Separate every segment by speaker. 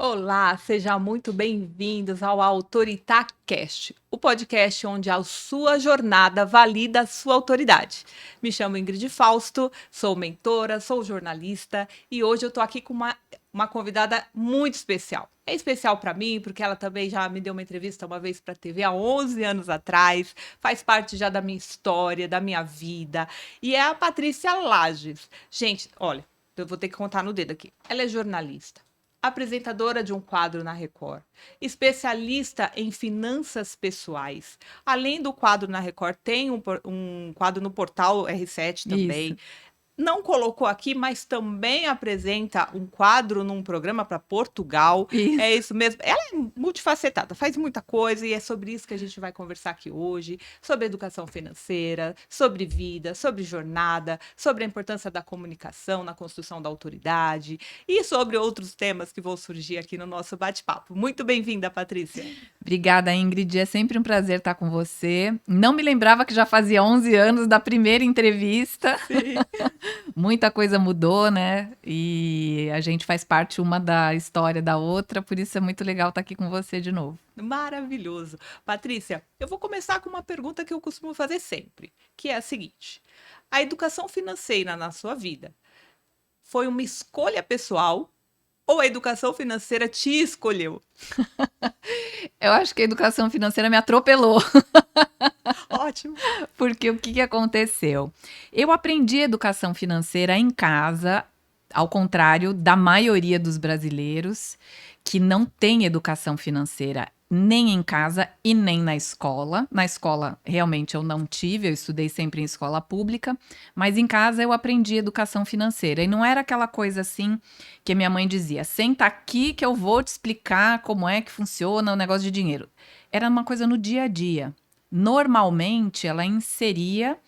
Speaker 1: Olá, sejam muito bem-vindos ao AutoritáCast, o podcast onde a sua jornada valida a sua autoridade. Me chamo Ingrid Fausto, sou mentora, sou jornalista e hoje eu estou aqui com uma convidada muito especial. É especial para mim porque ela também já me deu uma entrevista uma vez para a TV há 11 anos atrás, faz parte já da minha história, da minha vida, e é a Patrícia Lages. Gente, olha, eu vou ter que contar no dedo aqui. Ela é jornalista, apresentadora de um quadro na Record, especialista em finanças pessoais. Além do quadro na Record, tem um quadro no portal R7 também.
Speaker 2: Isso.
Speaker 1: Não colocou aqui, mas também apresenta um quadro num programa para Portugal. É
Speaker 2: Isso.
Speaker 1: isso mesmo. Ela é multifacetada, faz muita coisa e é sobre isso que a gente vai conversar aqui hoje, sobre educação financeira, sobre vida, sobre jornada, sobre a importância da comunicação na construção da autoridade e sobre outros temas que vão surgir aqui no nosso bate-papo. Muito bem-vinda, Patrícia.
Speaker 2: Obrigada, Ingrid. É sempre um prazer estar com você. Não me lembrava que já fazia 11 anos da primeira entrevista.
Speaker 1: Sim.
Speaker 2: Muita coisa mudou, né? E a gente faz parte uma da história da outra, por isso é muito legal estar aqui com você de novo.
Speaker 1: Maravilhoso. Patrícia, eu vou começar com uma pergunta que eu costumo fazer sempre, que é a seguinte: a educação financeira na sua vida foi uma escolha pessoal ou a educação financeira te escolheu?
Speaker 2: Eu acho que a educação financeira me atropelou,
Speaker 1: Ótimo.
Speaker 2: porque o que que aconteceu? Eu aprendi educação financeira em casa, ao contrário da maioria dos brasileiros que não tem educação financeira nem em casa e nem na escola. Na escola, realmente, eu não tive, eu estudei sempre em escola pública, mas em casa eu aprendi educação financeira. E não era aquela coisa assim que minha mãe dizia: senta aqui que eu vou te explicar como é que funciona o negócio de dinheiro. Era uma coisa no dia a dia. Normalmente, ela inseria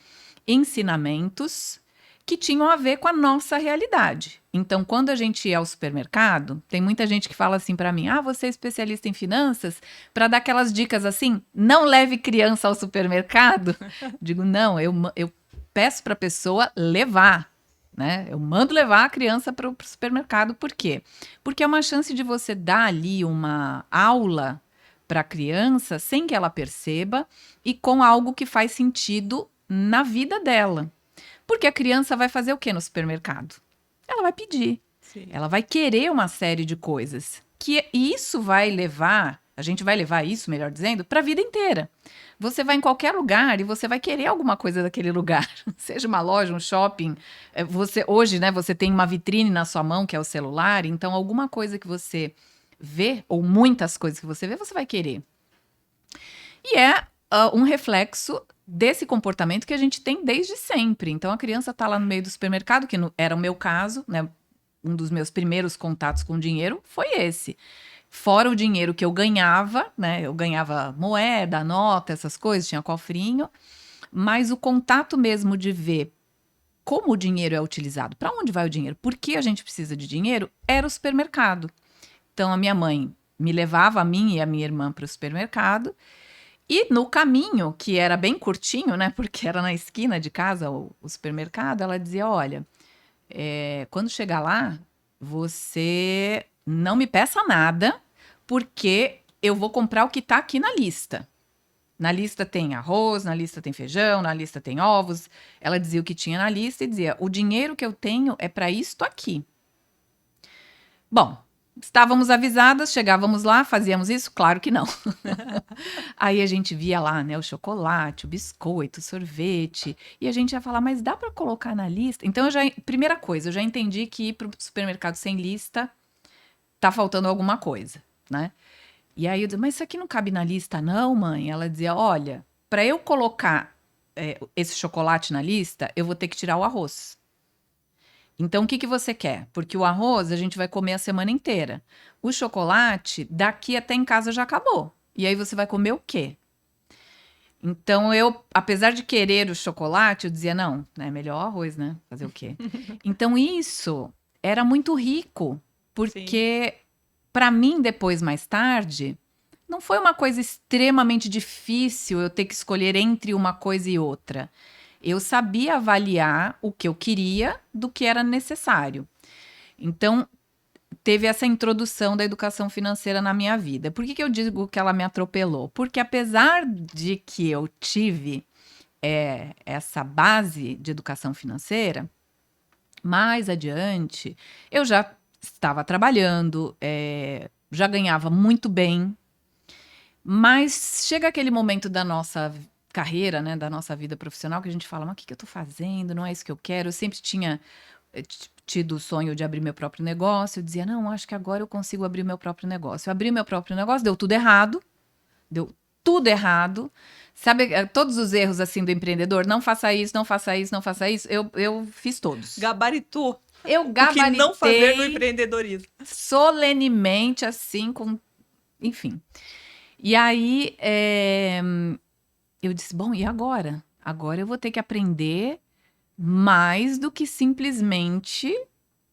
Speaker 2: ensinamentos que tinham a ver com a nossa realidade. Então, quando a gente ia ao supermercado, tem muita gente que fala assim para mim: "Ah, você é especialista em finanças?", para dar aquelas dicas assim: "Não leve criança ao supermercado". Digo: "Não, eu peço para a pessoa levar, né? Eu mando levar a criança para o supermercado, por quê? Porque é uma chance de você dar ali uma aula para a criança sem que ela perceba e com algo que faz sentido na vida dela. Porque a criança vai fazer o que no supermercado? Ela vai pedir.
Speaker 1: Sim.
Speaker 2: Ela vai querer uma série de coisas. Que isso vai levar, a gente vai levar isso, melhor dizendo, para a vida inteira. Você vai em qualquer lugar e você vai querer alguma coisa daquele lugar. Seja uma loja, um shopping. Você hoje, né, você tem uma vitrine na sua mão, que é o celular, então alguma coisa que você vê, ou muitas coisas que você vê, você vai querer. E é um reflexo desse comportamento que a gente tem desde sempre. Então a criança está lá no meio do supermercado, que era o meu caso, né? Um dos meus primeiros contatos com dinheiro foi esse. Fora o dinheiro que eu ganhava, né? Eu ganhava moeda, nota, essas coisas, tinha cofrinho, mas o contato mesmo de ver como o dinheiro é utilizado, para onde vai o dinheiro, por que a gente precisa de dinheiro, era o supermercado. Então a minha mãe me levava a mim e a minha irmã para o supermercado e no caminho, que era bem curtinho, né? Porque era na esquina de casa o supermercado, ela dizia: olha, quando chegar lá, você não me peça nada, porque eu vou comprar o que tá aqui na lista. Na lista tem arroz, na lista tem feijão, na lista tem ovos. Ela dizia o que tinha na lista e dizia: o dinheiro que eu tenho é para isto aqui. Bom, estávamos avisadas, chegávamos lá, fazíamos isso? Claro que não. Aí a gente via lá, né, o chocolate, o biscoito, o sorvete, e a gente ia falar: mas dá para colocar na lista? Então primeira coisa, eu já entendi que ir para o supermercado sem lista tá faltando alguma coisa, né? E aí eu dizia: mas isso aqui não cabe na lista não, mãe? Ela dizia: olha, para eu colocar esse chocolate na lista, eu vou ter que tirar o arroz. Então, o que que você quer? Porque o arroz a gente vai comer a semana inteira. O chocolate, daqui até em casa já acabou. E aí você vai comer o quê? Então eu, apesar de querer o chocolate, eu dizia: não, é melhor o arroz, né? Fazer o quê? Então isso era muito rico,
Speaker 1: Sim.
Speaker 2: porque para mim depois mais tarde, não foi uma coisa extremamente difícil eu ter que escolher entre uma coisa e outra. Eu sabia avaliar o que eu queria do que era necessário. Então, teve essa introdução da educação financeira na minha vida. Por que eu digo que ela me atropelou? Porque apesar de que eu tive essa base de educação financeira, mais adiante eu já estava trabalhando, já ganhava muito bem, mas chega aquele momento da nossa carreira, né, da nossa vida profissional, que a gente fala, mas o que eu estou fazendo? Não é isso que eu quero. Eu sempre tinha tido o sonho de abrir meu próprio negócio. Eu dizia, não, acho que agora eu consigo abrir meu próprio negócio. Eu abri meu próprio negócio, deu tudo errado. Deu tudo errado. Sabe, todos os erros assim do empreendedor, não faça isso, não faça isso, não faça isso. Eu fiz todos.
Speaker 1: Gabaritou.
Speaker 2: Eu
Speaker 1: O que
Speaker 2: gabaritei
Speaker 1: não fazer no empreendedorismo.
Speaker 2: solenemente, assim, enfim. E aí, eu disse, bom, e agora? Agora eu vou ter que aprender mais do que simplesmente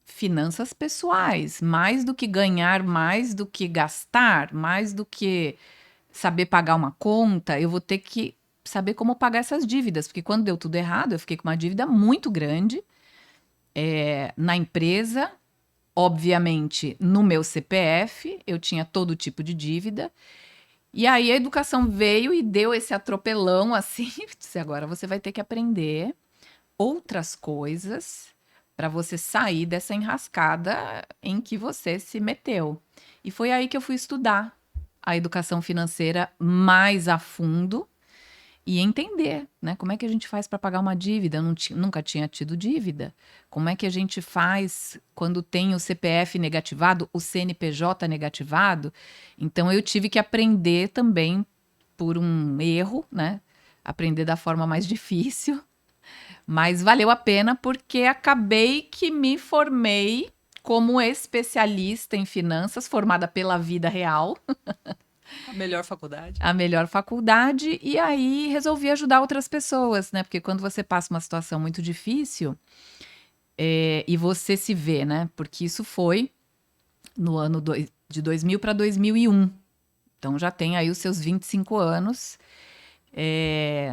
Speaker 2: finanças pessoais, mais do que ganhar, mais do que gastar, mais do que saber pagar uma conta, eu vou ter que saber como pagar essas dívidas, porque quando deu tudo errado, eu fiquei com uma dívida muito grande na empresa, obviamente no meu CPF, eu tinha todo tipo de dívida. E aí a educação veio e deu esse atropelão assim, disse, agora você vai ter que aprender outras coisas para você sair dessa enrascada em que você se meteu. E foi aí que eu fui estudar a educação financeira mais a fundo e entender, né? Como é que a gente faz para pagar uma dívida? Eu nunca tinha tido dívida. Como é que a gente faz quando tem o CPF negativado, o CNPJ negativado? Então eu tive que aprender também por um erro, né? Aprender da forma mais difícil. Mas valeu a pena porque acabei que me formei como especialista em finanças, formada pela Vida Real,
Speaker 1: A melhor faculdade.
Speaker 2: a melhor faculdade, e aí resolvi ajudar outras pessoas, né? Porque quando você passa uma situação muito difícil, e você se vê, né? Porque isso foi no ano de 2000 para 2001. Então já tem aí os seus 25 anos.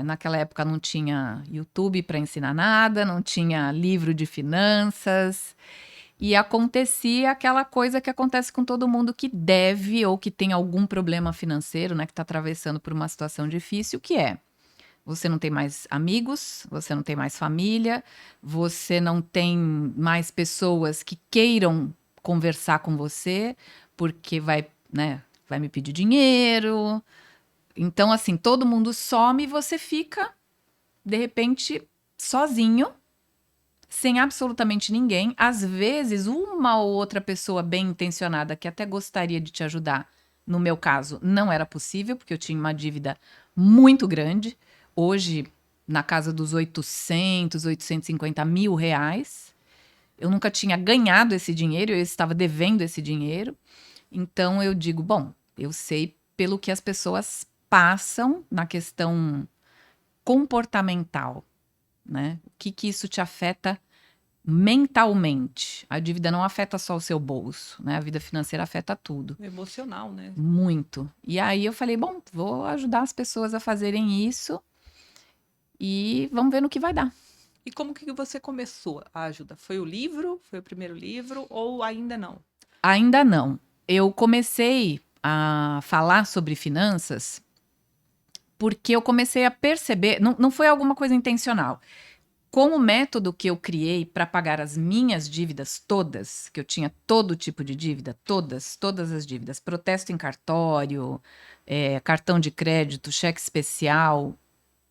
Speaker 2: Naquela época não tinha YouTube para ensinar nada, não tinha livro de finanças. E acontecia aquela coisa que acontece com todo mundo que deve ou que tem algum problema financeiro, né? Que está atravessando por uma situação difícil, que é: você não tem mais amigos, você não tem mais família, você não tem mais pessoas que queiram conversar com você, porque vai me pedir dinheiro. Então, assim, todo mundo some e você fica, de repente, sozinho, sem absolutamente ninguém. Às vezes, uma ou outra pessoa bem intencionada que até gostaria de te ajudar. No meu caso, não era possível, porque eu tinha uma dívida muito grande. Hoje, na casa dos 850 mil reais. Eu nunca tinha ganhado esse dinheiro, eu estava devendo esse dinheiro. Então, eu digo, bom, eu sei pelo que as pessoas passam na questão comportamental, né? O que isso te afeta mentalmente? A dívida não afeta só o seu bolso, né? A vida financeira afeta tudo.
Speaker 1: Emocional, né?
Speaker 2: Muito. E aí eu falei, bom, vou ajudar as pessoas a fazerem isso e vamos ver no que vai dar.
Speaker 1: E como que você começou a ajuda? Foi o livro? Foi o primeiro livro? Ou ainda não?
Speaker 2: Ainda não. Eu comecei a falar sobre finanças porque eu comecei a perceber, não foi alguma coisa intencional. Com o método que eu criei para pagar as minhas dívidas todas, que eu tinha todo tipo de dívida, todas as dívidas, protesto em cartório, cartão de crédito, cheque especial,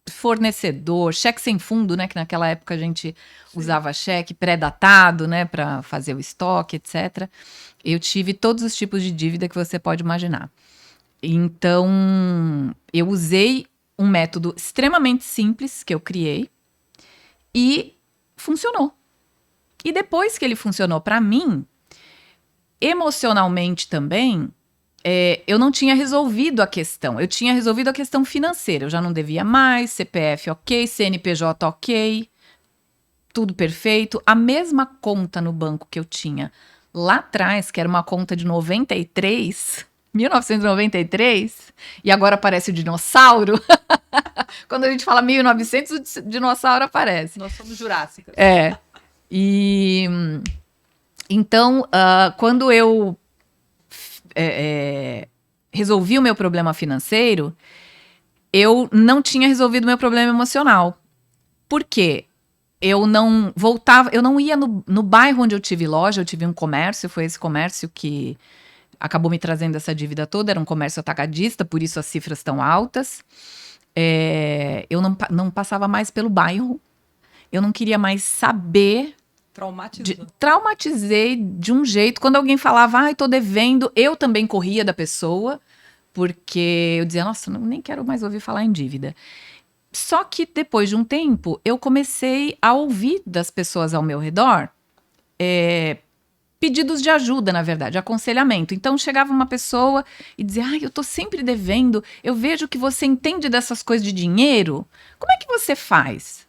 Speaker 2: fornecedor, cheque sem fundo, né? Que naquela época a gente usava cheque pré-datado, né? Para fazer o estoque, etc. Eu tive todos os tipos de dívida que você pode imaginar. Então, eu usei um método extremamente simples que eu criei e funcionou. E depois que ele funcionou para mim, emocionalmente também, eu não tinha resolvido a questão. Eu tinha resolvido a questão financeira. Eu já não devia mais, CPF ok, CNPJ ok, tudo perfeito. A mesma conta no banco que eu tinha lá atrás, que era uma conta de 1993, e agora aparece o dinossauro. Quando a gente fala 1900, o dinossauro aparece.
Speaker 1: Nós somos jurássicas.
Speaker 2: E Então, quando eu resolvi o meu problema financeiro, eu não tinha resolvido o meu problema emocional. Por quê? Eu não voltava, eu não ia no bairro onde eu tive loja, eu tive um comércio, foi esse comércio que acabou me trazendo essa dívida toda, era um comércio atacadista, por isso as cifras tão altas. Eu não passava mais pelo bairro, eu não queria mais saber.
Speaker 1: Traumatizou.
Speaker 2: Traumatizei de um jeito. Quando alguém falava, ai, tô devendo, eu também corria da pessoa, porque eu dizia, nossa, nem quero mais ouvir falar em dívida. Só que depois de um tempo, eu comecei a ouvir das pessoas ao meu redor pedidos de ajuda, na verdade, aconselhamento. Então chegava uma pessoa e dizia, ai, eu tô sempre devendo, eu vejo que você entende dessas coisas de dinheiro, como é que você faz?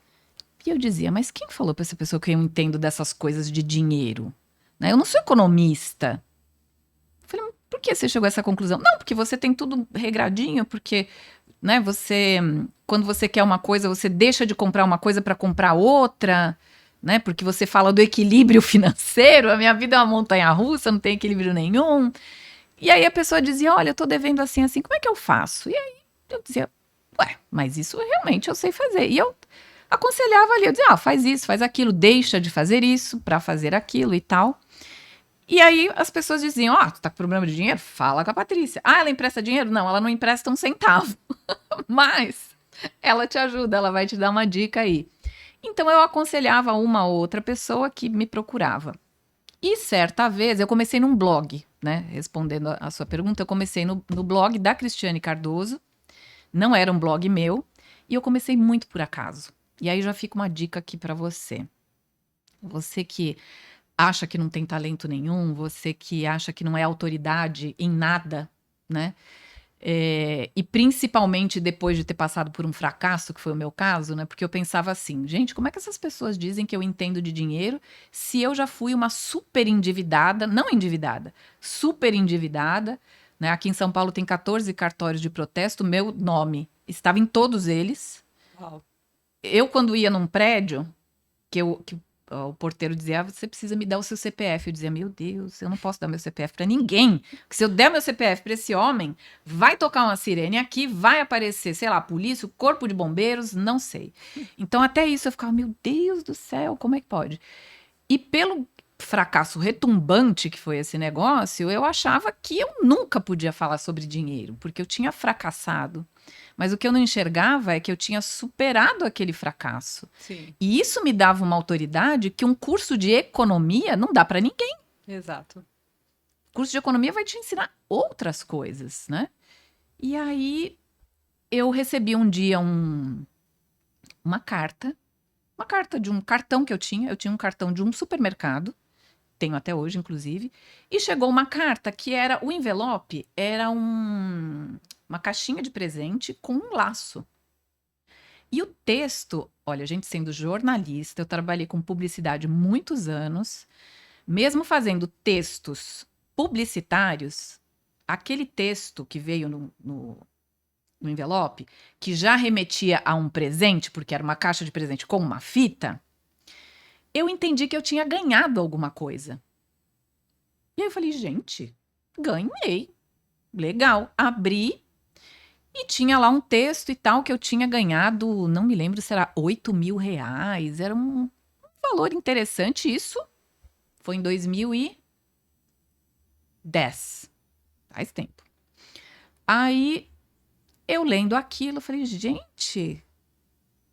Speaker 2: E eu dizia, mas quem falou para essa pessoa que eu entendo dessas coisas de dinheiro? Né? Eu não sou economista. Eu falei, por que você chegou a essa conclusão? Não, porque você tem tudo regradinho, porque né, quando você quer uma coisa, você deixa de comprar uma coisa para comprar outra, né? Porque você fala do equilíbrio financeiro, a minha vida é uma montanha-russa, não tem equilíbrio nenhum. E aí a pessoa dizia, olha, eu tô devendo assim, assim, como é que eu faço? E aí eu dizia, ué, mas isso realmente eu sei fazer. E eu aconselhava ali, eu dizia, faz isso, faz aquilo, deixa de fazer isso para fazer aquilo e tal. E aí as pessoas diziam, tu tá com problema de dinheiro? Fala com a Patrícia. Ah, ela empresta dinheiro? Não, ela não empresta um centavo. Mas ela te ajuda, ela vai te dar uma dica aí. Então eu aconselhava uma ou outra pessoa que me procurava. E certa vez eu comecei num blog, né? Respondendo a sua pergunta, eu comecei no blog da Cristiane Cardoso. Não era um blog meu. E eu comecei muito por acaso. E aí já fica uma dica aqui para você. Você que acha que não tem talento nenhum, você que acha que não é autoridade em nada, né? E principalmente depois de ter passado por um fracasso, que foi o meu caso, né? Porque eu pensava assim, gente, como é que essas pessoas dizem que eu entendo de dinheiro se eu já fui uma super endividada, não endividada, super endividada, né? Aqui em São Paulo tem 14 cartórios de protesto, meu nome estava em todos eles.
Speaker 1: Uau.
Speaker 2: Eu, quando ia num prédio, que o porteiro dizia, você precisa me dar o seu CPF. Eu dizia, meu Deus, eu não posso dar meu CPF para ninguém. Porque se eu der meu CPF para esse homem, vai tocar uma sirene aqui, vai aparecer, sei lá, a polícia, o corpo de bombeiros, não sei. Então, até isso eu ficava, meu Deus do céu, como é que pode? E pelo fracasso retumbante que foi esse negócio, eu achava que eu nunca podia falar sobre dinheiro, porque eu tinha fracassado. Mas o que eu não enxergava é que eu tinha superado aquele fracasso.
Speaker 1: Sim.
Speaker 2: E isso me dava uma autoridade que um curso de economia não dá para ninguém.
Speaker 1: Exato.
Speaker 2: O curso de economia vai te ensinar outras coisas, né? E aí eu recebi um dia uma carta de um cartão que eu tinha um cartão de um supermercado, tenho até hoje, inclusive, e chegou uma carta que era, o envelope era uma caixinha de presente com um laço. E o texto, olha, a gente sendo jornalista, eu trabalhei com publicidade muitos anos, mesmo fazendo textos publicitários, aquele texto que veio no envelope, que já remetia a um presente, porque era uma caixa de presente com uma fita, eu entendi que eu tinha ganhado alguma coisa. E aí eu falei, gente, ganhei. Legal. Abri e tinha lá um texto e tal que eu tinha ganhado, não me lembro se era R$ 8.000. Era um valor interessante. Isso foi em 2010. Faz tempo. Aí eu lendo aquilo, eu falei, gente,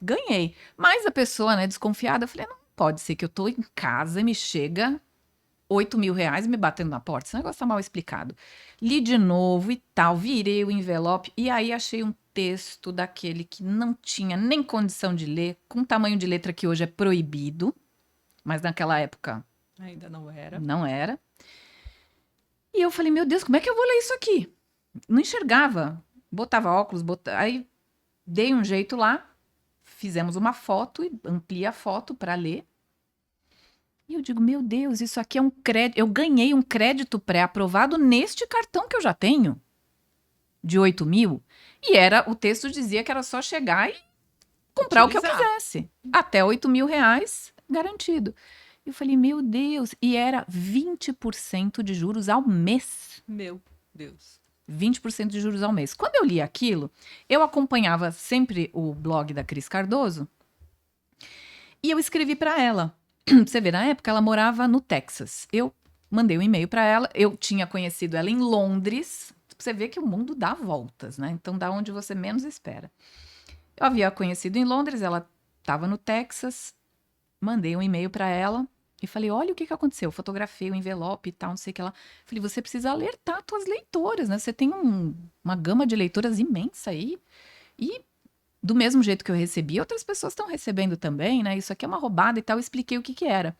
Speaker 2: ganhei. Mas a pessoa, né, desconfiada, eu falei, não pode ser que eu tô em casa e me chega R$ 8.000 me batendo na porta. Esse negócio tá mal explicado. Li de novo e tal, virei o envelope e aí achei um texto daquele que não tinha nem condição de ler, com tamanho de letra que hoje é proibido, mas naquela época
Speaker 1: Ainda não era.
Speaker 2: não era. E eu falei, meu Deus, como é que eu vou ler isso aqui? Não enxergava. Botava óculos, aí dei um jeito lá, fizemos uma foto e ampliei a foto para ler. E eu digo, meu Deus, isso aqui é um crédito. Eu ganhei um crédito pré-aprovado neste cartão que eu já tenho, de 8.000. E o texto dizia que era só chegar e comprar o que eu quisesse. Até R$ 8.000 garantido. Eu falei, meu Deus, e era 20% de juros ao mês.
Speaker 1: Meu Deus.
Speaker 2: 20% de juros ao mês. Quando eu li aquilo, eu acompanhava sempre o blog da Cris Cardoso e eu escrevi para ela. Você vê, na época ela morava no Texas. Eu mandei um e-mail para ela, eu tinha conhecido ela em Londres. Você vê que o mundo dá voltas, né? Então, da onde você menos espera. Eu havia conhecido em Londres, ela estava no Texas, mandei um e-mail para ela e falei, olha o que aconteceu. Eu fotografei o envelope e tal, não sei o que lá. Falei, você precisa alertar tuas leitoras, né? Você tem uma gama de leitoras imensa aí. E do mesmo jeito que eu recebi, outras pessoas estão recebendo também, né? Isso aqui é uma roubada e tal. Eu expliquei o que era.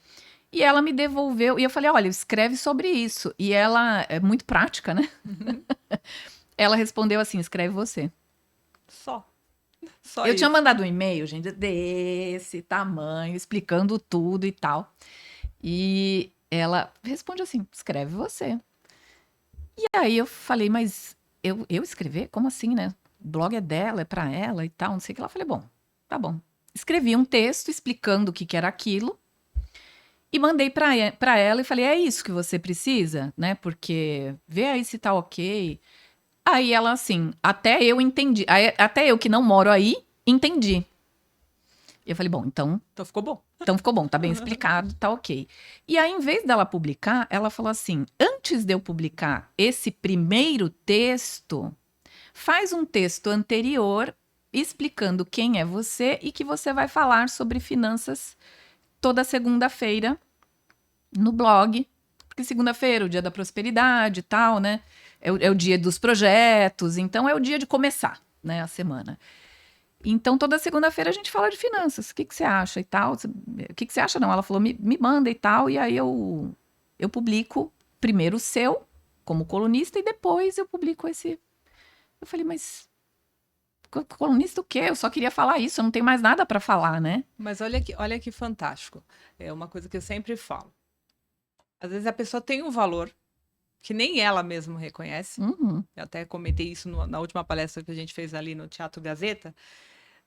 Speaker 2: E ela me devolveu, e eu falei, olha, escreve sobre isso. E ela é muito prática, né? Ela respondeu assim, escreve você.
Speaker 1: Só
Speaker 2: Eu
Speaker 1: isso.
Speaker 2: tinha mandado um e-mail, gente, desse tamanho, explicando tudo e tal. E ela responde assim, escreve você. E aí eu falei, mas eu escrever? Como assim, né? O blog é dela, é pra ela e tal, não sei o que lá. Eu falei, bom, tá bom. Escrevi um texto explicando o que era aquilo. E mandei pra ela e falei, é isso que você precisa, né? Porque vê aí se tá ok. Aí ela, assim, até eu entendi. Até eu que não moro aí, entendi. E eu falei, bom, então
Speaker 1: ficou bom.
Speaker 2: ficou bom, tá bem explicado, tá ok. E aí, em vez dela publicar, ela falou assim: antes de eu publicar esse primeiro texto, faz um texto anterior explicando quem é você e que você vai falar sobre finanças toda segunda-feira no blog. Porque segunda-feira é o dia da prosperidade e tal, né? É o dia dos projetos, então é o dia de começar, né, a semana. Então, toda segunda-feira a gente fala de finanças. O que você acha e tal? O que você acha? Não, ela falou, me manda e tal. E aí eu publico primeiro o seu, como colunista, e depois eu publico esse. Eu falei, mas colunista o quê? Eu só queria falar isso, eu não tenho mais nada para falar, né?
Speaker 1: Mas olha que fantástico. É uma coisa que eu sempre falo. Às vezes a pessoa tem um valor que nem ela mesma reconhece.
Speaker 2: Uhum.
Speaker 1: Eu até comentei isso na última palestra que a gente fez ali no Teatro Gazeta,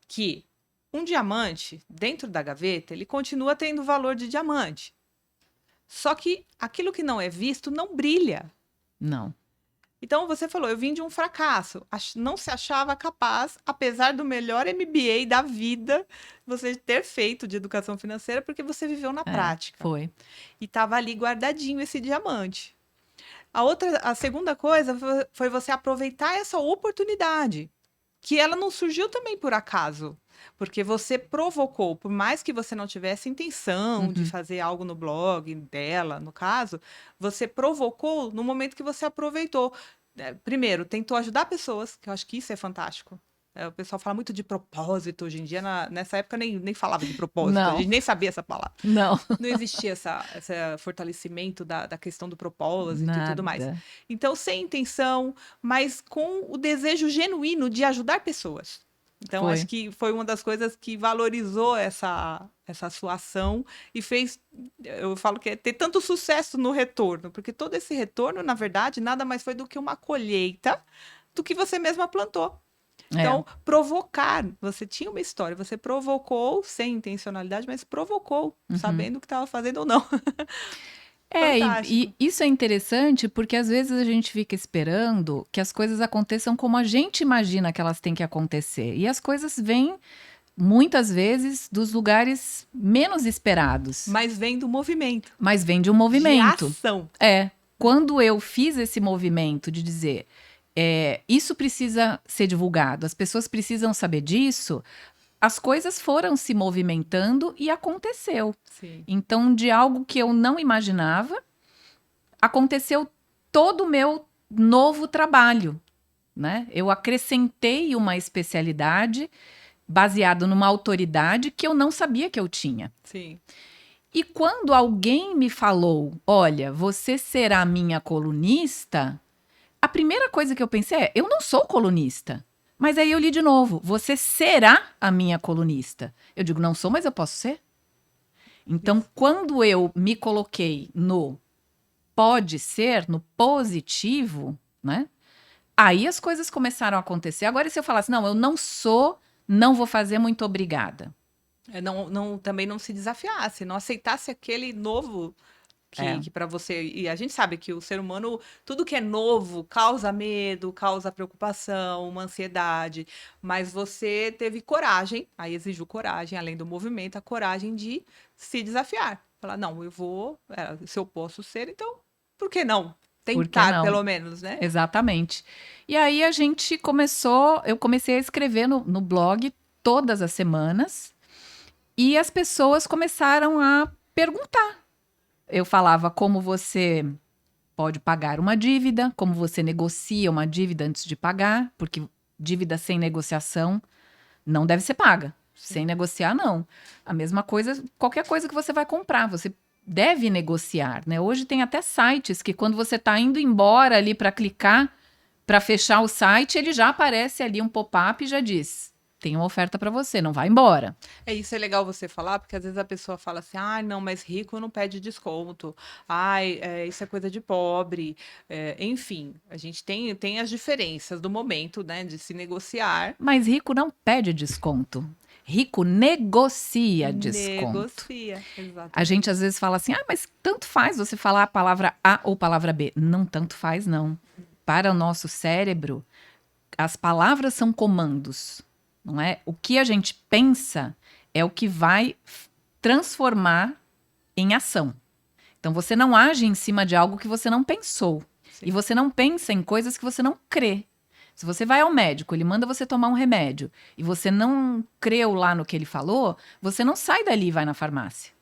Speaker 1: que um diamante dentro da gaveta, ele continua tendo valor de diamante. Só que aquilo que não é visto não brilha.
Speaker 2: Não.
Speaker 1: Então você falou, eu vim de um fracasso, não se achava capaz, apesar do melhor MBA da vida, você ter feito de educação financeira, porque você viveu na prática.
Speaker 2: Foi.
Speaker 1: E estava ali guardadinho esse diamante. A segunda coisa foi você aproveitar essa oportunidade, que ela não surgiu também por acaso, porque você provocou, por mais que você não tivesse intenção de fazer algo no blog dela, no caso, você provocou no momento que você aproveitou. Primeiro, tentou ajudar pessoas, que eu acho que isso é fantástico. O pessoal fala muito de propósito hoje em dia, nessa época nem falava de propósito, a
Speaker 2: Não.
Speaker 1: gente nem sabia essa palavra.
Speaker 2: Não.
Speaker 1: Não existia esse fortalecimento da questão do propósito e tudo mais.
Speaker 2: Nada.
Speaker 1: Então, sem intenção, mas com o desejo genuíno de ajudar pessoas. Então,
Speaker 2: Foi.
Speaker 1: acho que foi uma das coisas que valorizou essa sua ação e fez, eu falo que é ter tanto sucesso no retorno, porque todo esse retorno, na verdade, nada mais foi do que uma colheita do que você mesma plantou. Então, provocar, você tinha uma história, você provocou sem intencionalidade, mas provocou, sabendo o que estava fazendo ou não.
Speaker 2: E isso é interessante porque às vezes a gente fica esperando que as coisas aconteçam como a gente imagina que elas têm que acontecer. E as coisas vêm, muitas vezes, dos lugares menos esperados.
Speaker 1: Mas vem do movimento.
Speaker 2: Mas vem de um movimento.
Speaker 1: De ação.
Speaker 2: Quando eu fiz esse movimento de dizer, isso precisa ser divulgado, as pessoas precisam saber disso, as coisas foram se movimentando e aconteceu.
Speaker 1: Sim.
Speaker 2: Então, de algo que eu não imaginava, aconteceu todo o meu novo trabalho, né? Eu acrescentei uma especialidade baseado numa autoridade que eu não sabia que eu tinha.
Speaker 1: Sim.
Speaker 2: E quando alguém me falou, olha, você será minha colunista, a primeira coisa que eu pensei é, eu não sou colunista. Mas aí eu li de novo, você será a minha colunista. Eu digo, não sou, mas eu posso ser. Então, quando eu me coloquei no pode ser, no positivo, né? Aí as coisas começaram a acontecer. Agora, se eu falasse, não, eu não sou, não vou fazer, muito obrigada.
Speaker 1: Também não se desafiasse, não aceitasse aquele novo
Speaker 2: É.
Speaker 1: que para você. E a gente sabe que o ser humano, tudo que é novo, causa medo, causa preocupação, uma ansiedade. Mas você teve coragem, aí exigiu coragem, além do movimento, a coragem de se desafiar. Falar, não, eu vou, se eu posso ser, então, por que não?
Speaker 2: Por que
Speaker 1: Tentar,
Speaker 2: não?
Speaker 1: pelo menos, né?
Speaker 2: Exatamente. E aí eu comecei a escrever no blog todas as semanas e as pessoas começaram a perguntar. Eu falava como você pode pagar uma dívida, como você negocia uma dívida antes de pagar, porque dívida sem negociação não deve ser paga. Sem negociar, não. A mesma coisa, qualquer coisa que você vai comprar, você deve negociar, né? Hoje tem até sites que quando você está indo embora ali para clicar, para fechar o site, ele já aparece ali um pop-up e já diz: tem uma oferta para você, não vai embora.
Speaker 1: Isso é legal você falar, porque às vezes a pessoa fala assim, ah, não, mas rico não pede desconto. Ai, isso é coisa de pobre. Enfim, a gente tem as diferenças do momento, né, de se negociar.
Speaker 2: Mas rico não pede desconto. Rico negocia desconto.
Speaker 1: Negocia,
Speaker 2: A gente
Speaker 1: exatamente.
Speaker 2: às vezes fala assim: ah, mas tanto faz você falar a palavra A ou palavra B. Não tanto faz, não. Para o nosso cérebro, as palavras são comandos, não é? O que a gente pensa é o que vai transformar em ação. Então você não age em cima de algo que você não pensou.
Speaker 1: Sim.
Speaker 2: E você não pensa em coisas que você não crê. Se você vai ao médico, ele manda você tomar um remédio e você não creu lá no que ele falou, você não sai dali e vai na farmácia.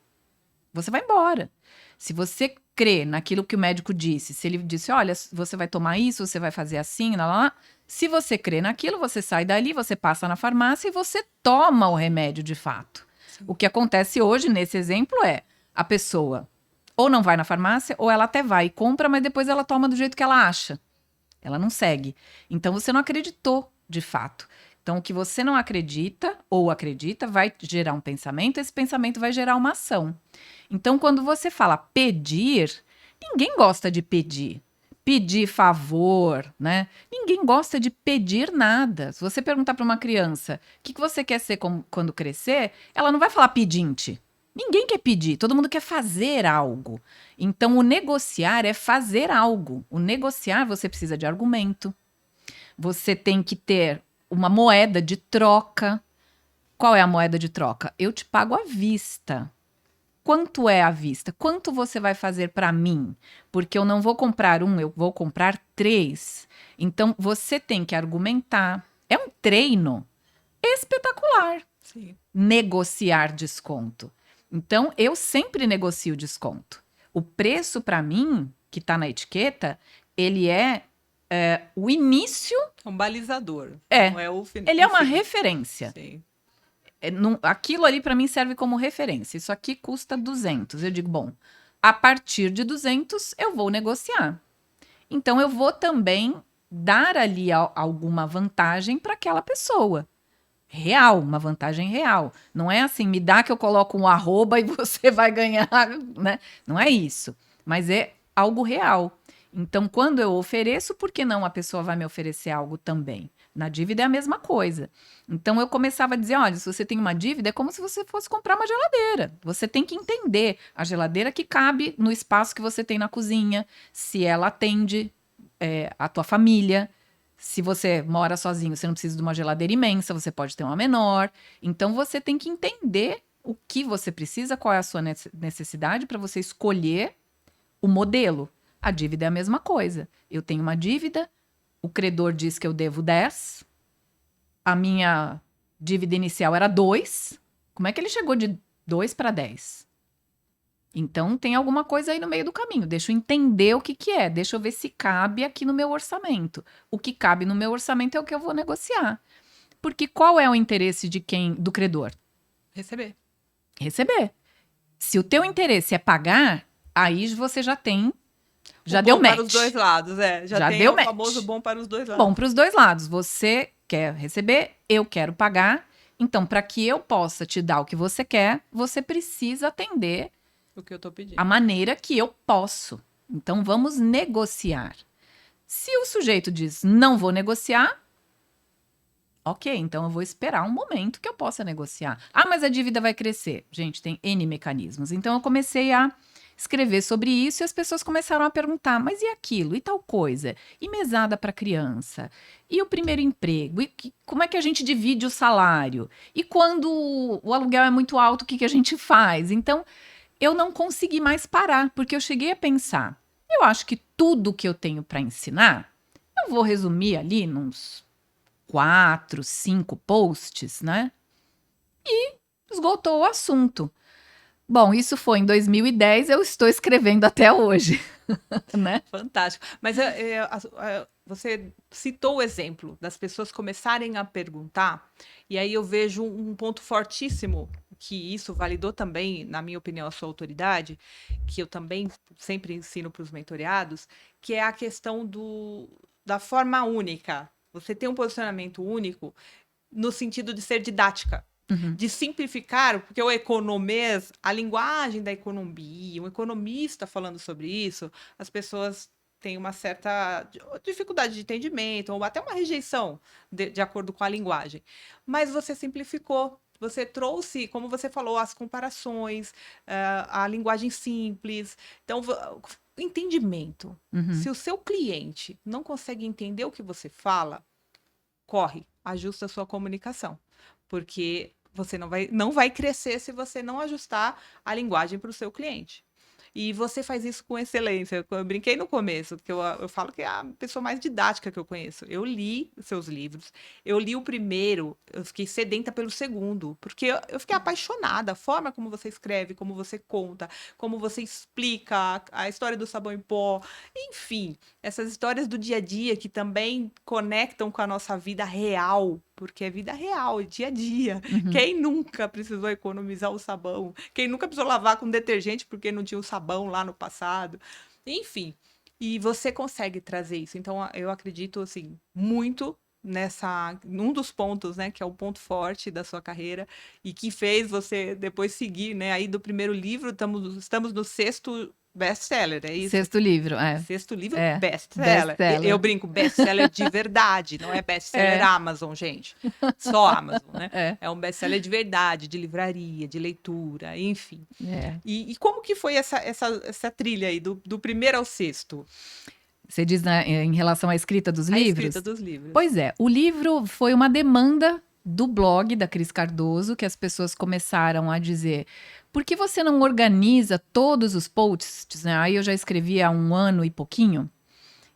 Speaker 2: Você vai embora. Se você crê naquilo que o médico disse, se ele disse, olha, você vai tomar isso, você vai fazer assim, lá, lá, lá. Se você crê naquilo, você sai dali, você passa na farmácia e você toma o remédio de fato.
Speaker 1: Sim.
Speaker 2: O que acontece hoje, nesse exemplo, é a pessoa ou não vai na farmácia, ou ela até vai e compra, mas depois ela toma do jeito que ela acha. Ela não segue. Então você não acreditou de fato. Então o que você não acredita ou acredita vai gerar um pensamento, esse pensamento vai gerar uma ação. Então quando você fala pedir, ninguém gosta de pedir. Pedir favor, né? Ninguém gosta de pedir nada. Se você perguntar para uma criança o que você quer ser quando crescer, ela não vai falar pedinte. Ninguém quer pedir, todo mundo quer fazer algo. Então, o negociar é fazer algo. O negociar, você precisa de argumento. Você tem que ter uma moeda de troca. Qual é a moeda de troca? Eu te pago à vista. Quanto é à vista? Quanto você vai fazer para mim? Porque eu não vou comprar um, eu vou comprar 3. Então, você tem que argumentar. É um treino espetacular.
Speaker 1: Sim.
Speaker 2: Negociar desconto. Então, eu sempre negocio desconto. O preço, para mim, que está na etiqueta, ele é o início.
Speaker 1: É um balizador.
Speaker 2: É.
Speaker 1: Não é
Speaker 2: Ele é uma referência.
Speaker 1: Sim.
Speaker 2: Aquilo ali, para mim, serve como referência. Isso aqui custa 200. Eu digo, bom, a partir de 200, eu vou negociar. Então, eu vou também dar ali alguma vantagem para aquela pessoa. Real, uma vantagem real. Não é assim, me dá que eu coloco um arroba e você vai ganhar, né? Não é isso. Mas é algo real. Então, quando eu ofereço, por que não a pessoa vai me oferecer algo também? Na dívida é a mesma coisa. Então, eu começava a dizer, olha, se você tem uma dívida, é como se você fosse comprar uma geladeira. Você tem que entender a geladeira que cabe no espaço que você tem na cozinha, se ela atende a tua família. Se você mora sozinho, você não precisa de uma geladeira imensa, você pode ter uma menor. Então, você tem que entender o que você precisa, qual é a sua necessidade para você escolher o modelo. A dívida é a mesma coisa. Eu tenho uma dívida, o credor diz que eu devo 10, a minha dívida inicial era 2. Como é que ele chegou de 2 para 10? Então, tem alguma coisa aí no meio do caminho. Deixa eu entender o que é. Deixa eu ver se cabe aqui no meu orçamento. O que cabe no meu orçamento é o que eu vou negociar. Porque qual é o interesse do credor?
Speaker 1: Receber.
Speaker 2: Receber. Se o teu interesse é pagar, aí você já tem. Já
Speaker 1: O
Speaker 2: deu
Speaker 1: bom
Speaker 2: match.
Speaker 1: para os dois lados,
Speaker 2: Já
Speaker 1: tem
Speaker 2: deu
Speaker 1: o
Speaker 2: match.
Speaker 1: famoso bom para os dois lados.
Speaker 2: Bom para os dois lados. Você quer receber, eu quero pagar. Então, para que eu possa te dar o que você quer, você precisa atender
Speaker 1: O que eu tô pedindo.
Speaker 2: a maneira que eu posso. Então, vamos negociar. Se o sujeito diz, não vou negociar, Ok, então eu vou esperar um momento que eu possa negociar. Ah, mas a dívida vai crescer. Gente, tem N mecanismos. Então eu comecei a escrever sobre isso e as pessoas começaram a perguntar: mas e aquilo? E tal coisa? E mesada para criança? E o primeiro emprego? Como é que a gente divide o salário? E quando o aluguel é muito alto, o que a gente faz? Então eu não consegui mais parar, porque eu cheguei a pensar: eu acho que tudo que eu tenho para ensinar, eu vou resumir ali nos 4, 5 posts, né? E esgotou o assunto. Bom, isso foi em 2010, eu estou escrevendo até hoje, né?
Speaker 1: Fantástico. Mas você citou o exemplo das pessoas começarem a perguntar, e aí eu vejo um ponto fortíssimo, que isso validou também, na minha opinião, a sua autoridade, que eu também sempre ensino para os mentoreados, que é a questão da forma única. Você tem um posicionamento único no sentido de ser didática,
Speaker 2: Uhum,
Speaker 1: de simplificar, porque o economês, a linguagem da economia, um economista falando sobre isso, as pessoas têm uma certa dificuldade de entendimento, ou até uma rejeição de acordo com a linguagem. Mas você simplificou. Você trouxe, como você falou, as comparações, a linguagem simples. Então, entendimento.
Speaker 2: uhum.
Speaker 1: Se o seu cliente não consegue entender o que você fala, corre, ajusta a sua comunicação, porque você não vai crescer se você não ajustar a linguagem para o seu cliente. E você faz isso com excelência. Eu brinquei no começo, que eu falo que é a pessoa mais didática que eu conheço. Eu li os seus livros, eu li o primeiro, eu fiquei sedenta pelo segundo, porque eu fiquei apaixonada. A forma como você escreve, como você conta, como você explica a história do sabão em pó, enfim, essas histórias do dia a dia que também conectam com a nossa vida real, porque é vida real, é dia a dia.
Speaker 2: Uhum.
Speaker 1: Quem nunca precisou economizar o sabão? Quem nunca precisou lavar com detergente porque não tinha o sabão lá no passado? Enfim, e você consegue trazer isso. Então, eu acredito, assim, muito num dos pontos, né, que é o ponto forte da sua carreira e que fez você depois seguir, né, aí do primeiro livro, estamos no sexto best-seller, é isso?
Speaker 2: Sexto livro, é.
Speaker 1: Sexto livro,
Speaker 2: É,
Speaker 1: best-seller. Eu
Speaker 2: best-seller.
Speaker 1: brinco, best-seller de verdade, não é best-seller
Speaker 2: É,
Speaker 1: Amazon, gente. Só Amazon, né?
Speaker 2: é,
Speaker 1: É um best-seller de verdade, de livraria, de leitura, enfim.
Speaker 2: é.
Speaker 1: E como que foi essa trilha aí, do primeiro ao sexto?
Speaker 2: Você diz em relação à escrita dos
Speaker 1: A escrita
Speaker 2: livros?
Speaker 1: dos livros.
Speaker 2: Pois é, o livro foi uma demanda do blog da Cris Cardoso, que as pessoas começaram a dizer: por que você não organiza todos os posts, né? Aí eu já escrevi há um ano e pouquinho,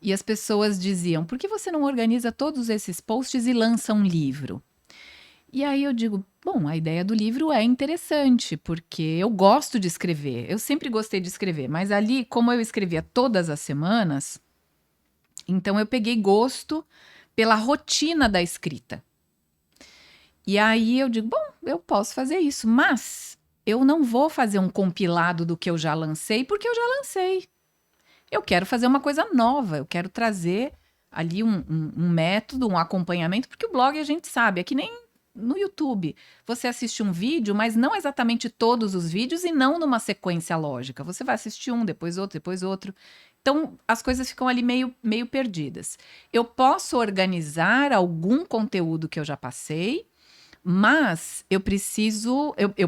Speaker 2: e as pessoas diziam: por que você não organiza todos esses posts e lança um livro? E aí eu digo: bom, a ideia do livro é interessante, porque eu gosto de escrever, eu sempre gostei de escrever, mas ali, como eu escrevia todas as semanas, então eu peguei gosto pela rotina da escrita. E aí eu digo, bom, eu posso fazer isso, mas eu não vou fazer um compilado do que eu já lancei, porque eu já lancei. Eu quero fazer uma coisa nova, eu quero trazer ali um método, um acompanhamento, porque o blog a gente sabe, é que nem no YouTube. Você assiste um vídeo, mas não exatamente todos os vídeos e não numa sequência lógica. Você vai assistir um, depois outro, depois outro. Então, as coisas ficam ali meio perdidas. Eu posso organizar algum conteúdo que eu já passei, mas eu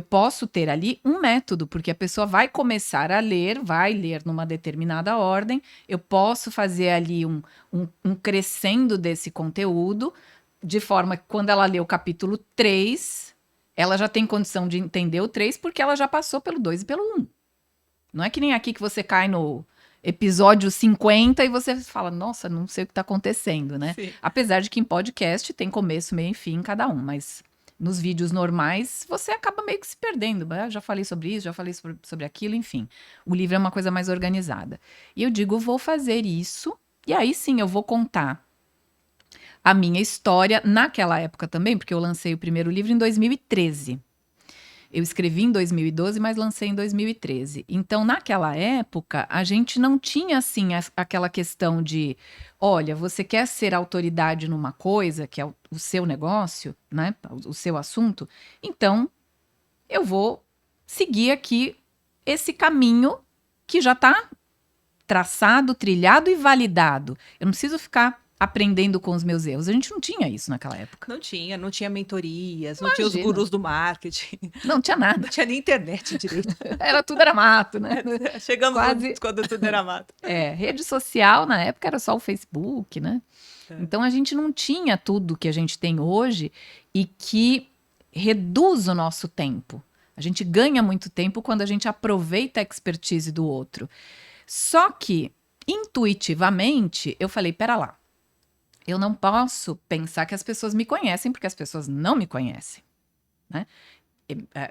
Speaker 2: posso ter ali um método, porque a pessoa vai começar a ler, vai ler numa determinada ordem, eu posso fazer ali um crescendo desse conteúdo, de forma que quando ela lê o capítulo 3, ela já tem condição de entender o 3, porque ela já passou pelo 2 e pelo 1. Não é que nem aqui que você cai no episódio 50 e você fala, nossa, não sei o que está acontecendo, né?
Speaker 1: Sim.
Speaker 2: Apesar de que em podcast tem começo, meio e fim em cada um, mas nos vídeos normais você acaba meio que se perdendo. Já falei sobre isso, já falei sobre aquilo, enfim. O livro é uma coisa mais organizada. E eu digo, vou fazer isso, e aí sim eu vou contar a minha história naquela época também, porque eu lancei o primeiro livro em 2013. Eu escrevi em 2012, mas lancei em 2013. Então, naquela época, a gente não tinha, assim, aquela questão de: olha, você quer ser autoridade numa coisa, que é o seu negócio, né? O seu assunto. Então, eu vou seguir aqui esse caminho que já está traçado, trilhado e validado. Eu não preciso ficar aprendendo com os meus erros. A gente não tinha isso naquela época.
Speaker 1: Não tinha mentorias, não tinha os gurus do marketing,
Speaker 2: Não tinha nada.
Speaker 1: não tinha nem internet direito.
Speaker 2: Tudo era mato, né?
Speaker 1: Chegamos
Speaker 2: Quase.
Speaker 1: quando tudo era mato.
Speaker 2: Rede social na época era só o Facebook, né? Então a gente não tinha tudo que a gente tem hoje e que reduz o nosso tempo. A gente ganha muito tempo quando a gente aproveita a expertise do outro. Só que, intuitivamente, eu falei, pera lá, eu não posso pensar que as pessoas me conhecem, porque as pessoas não me conhecem, né?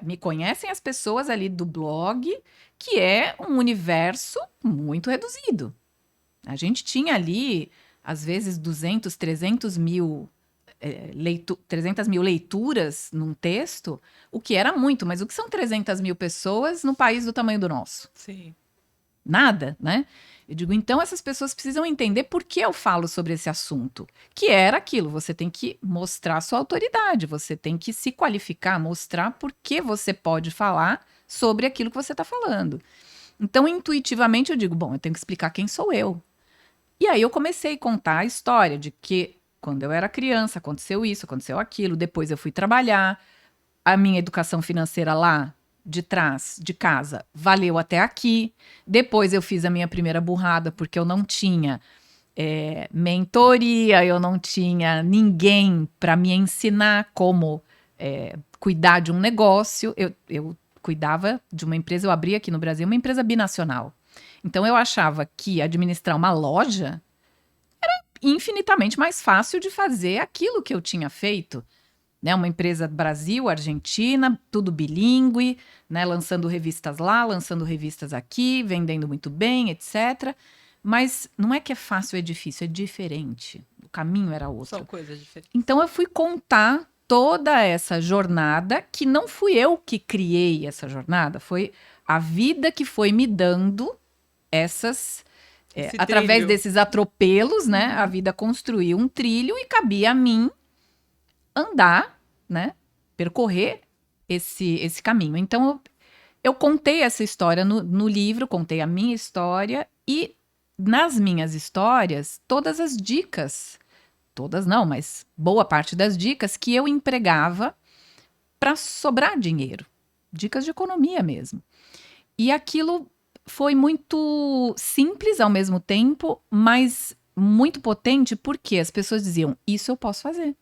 Speaker 2: Me conhecem as pessoas ali do blog, que é um universo muito reduzido. A gente tinha ali, às vezes, 200, 300 mil 300 mil leituras num texto, o que era muito, mas o que são 300 mil pessoas no país do tamanho do nosso?
Speaker 1: Sim.
Speaker 2: Nada, né? Eu digo, então essas pessoas precisam entender por que eu falo sobre esse assunto. Que era aquilo, você tem que mostrar sua autoridade, você tem que se qualificar, mostrar por que você pode falar sobre aquilo que você está falando. Então, intuitivamente, eu digo, bom, eu tenho que explicar quem sou eu. E aí eu comecei a contar a história de que quando eu era criança, aconteceu isso, aconteceu aquilo. Depois eu fui trabalhar. A minha educação financeira lá de trás, de casa, valeu até aqui. Depois eu fiz a minha primeira burrada, porque eu não tinha mentoria, eu não tinha ninguém para me ensinar como cuidar de um negócio. Eu cuidava de uma empresa, eu abri aqui no Brasil uma empresa binacional. Então eu achava que administrar uma loja infinitamente mais fácil de fazer aquilo que eu tinha feito, né? Uma empresa Brasil, Argentina, tudo bilíngue, né? Lançando revistas lá, lançando revistas aqui, vendendo muito bem, etc. Mas não é que é fácil, é difícil, é diferente. O caminho era outro.
Speaker 1: São coisas diferentes.
Speaker 2: Então eu fui contar toda essa jornada, que não fui eu que criei essa jornada, foi a vida que foi me dando essas... através desses atropelos, né? A vida construiu um trilho e cabia a mim andar, né? Percorrer esse caminho. Então, eu contei essa história no livro, contei a minha história e nas minhas histórias, todas as dicas, todas não, mas boa parte das dicas que eu empregava para sobrar dinheiro. Dicas de economia mesmo. E aquilo foi muito simples ao mesmo tempo, mas muito potente, porque as pessoas diziam, isso eu posso fazer.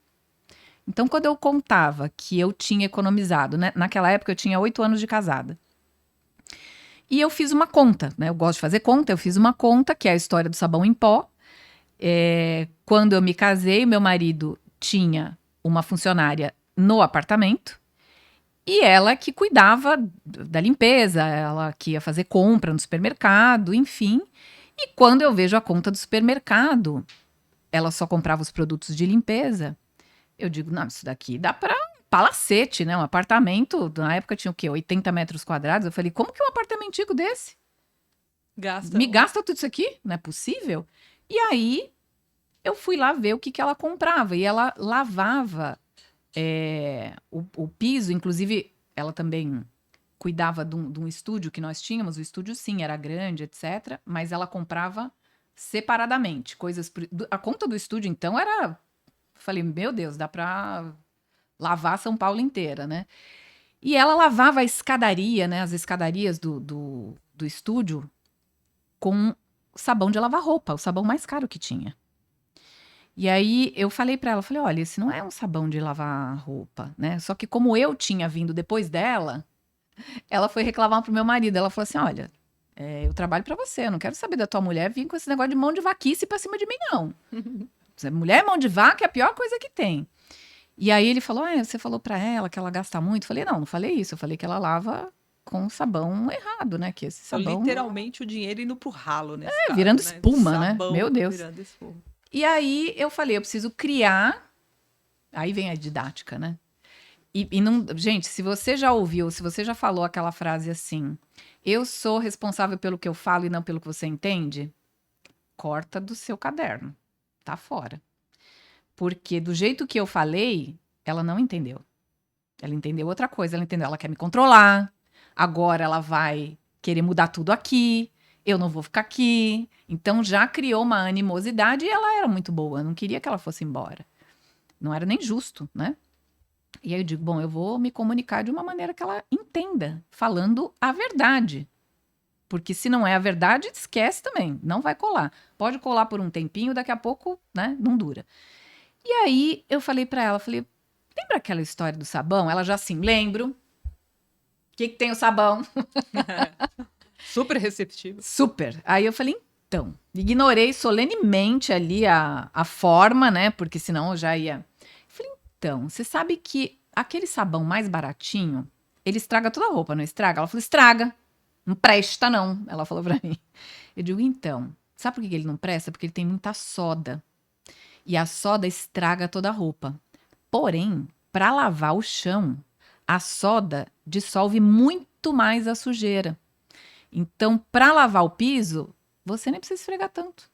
Speaker 2: Então, quando eu contava que eu tinha economizado, né? Naquela época eu tinha 8 anos de casada. E eu fiz uma conta, né? Eu gosto de fazer conta, eu fiz uma conta, que é a história do sabão em pó. Quando eu me casei, meu marido tinha uma funcionária no apartamento. E ela que cuidava da limpeza, ela que ia fazer compra no supermercado, enfim. E quando eu vejo a conta do supermercado, ela só comprava os produtos de limpeza. Eu digo, não, isso daqui dá para um palacete, né? Um apartamento, na época tinha o quê? 80 metros quadrados. Eu falei, como que um apartamentico desse? Me gasta tudo isso aqui? Não é possível? E aí, eu fui lá ver o que ela comprava. E ela lavava... o piso, inclusive, ela também cuidava de um estúdio que nós tínhamos. O estúdio, sim, era grande, etc. Mas ela comprava separadamente. A conta do estúdio, então, era... Falei, meu Deus, dá para lavar São Paulo inteira, né? E ela lavava a escadaria, né? As escadarias do estúdio com sabão de lavar roupa, o sabão mais caro que tinha. E aí eu falei pra ela, falei, olha, esse não é um sabão de lavar roupa, né? Só que como eu tinha vindo depois dela, ela foi reclamar pro meu marido. Ela falou assim, olha, eu trabalho pra você, eu não quero saber da tua mulher vir com esse negócio de mão de vaquice pra cima de mim, não. Mulher mão de vaca é a pior coisa que tem. E aí ele falou, você falou pra ela que ela gasta muito? Eu falei, não falei isso, eu falei que ela lava com sabão errado, né? Que esse sabão...
Speaker 1: Literalmente o dinheiro indo pro ralo, né?
Speaker 2: Virando espuma, né?
Speaker 1: Sabão,
Speaker 2: Meu Deus.
Speaker 1: virando espuma.
Speaker 2: E aí eu falei, eu preciso criar... Aí vem a didática, né? E não... Gente, se você já ouviu, se você já falou aquela frase assim, eu sou responsável pelo que eu falo e não pelo que você entende, corta do seu caderno. Tá fora. Porque do jeito que eu falei, ela não entendeu. Ela entendeu outra coisa, ela quer me controlar, agora ela vai querer mudar tudo aqui, eu não vou ficar aqui. Então já criou uma animosidade e ela era muito boa, eu não queria que ela fosse embora. Não era nem justo, né? E aí eu digo, bom, eu vou me comunicar de uma maneira que ela entenda, falando a verdade. Porque se não é a verdade, esquece também, não vai colar. Pode colar por um tempinho, daqui a pouco, né, não dura. E aí eu falei pra ela, falei, lembra aquela história do sabão? Ela já assim, lembro. O que tem o sabão?
Speaker 1: Super receptivo.
Speaker 2: Super. Aí eu falei, então, ignorei solenemente ali a forma, né, porque senão eu já ia... Falei, então, você sabe que aquele sabão mais baratinho, ele estraga toda a roupa, não estraga? Ela falou, estraga. Não presta, não. Ela falou pra mim. Eu digo, então, sabe por que ele não presta? Porque ele tem muita soda. E a soda estraga toda a roupa. Porém, para lavar o chão, a soda dissolve muito mais a sujeira. Então, para lavar o piso, você nem precisa esfregar tanto.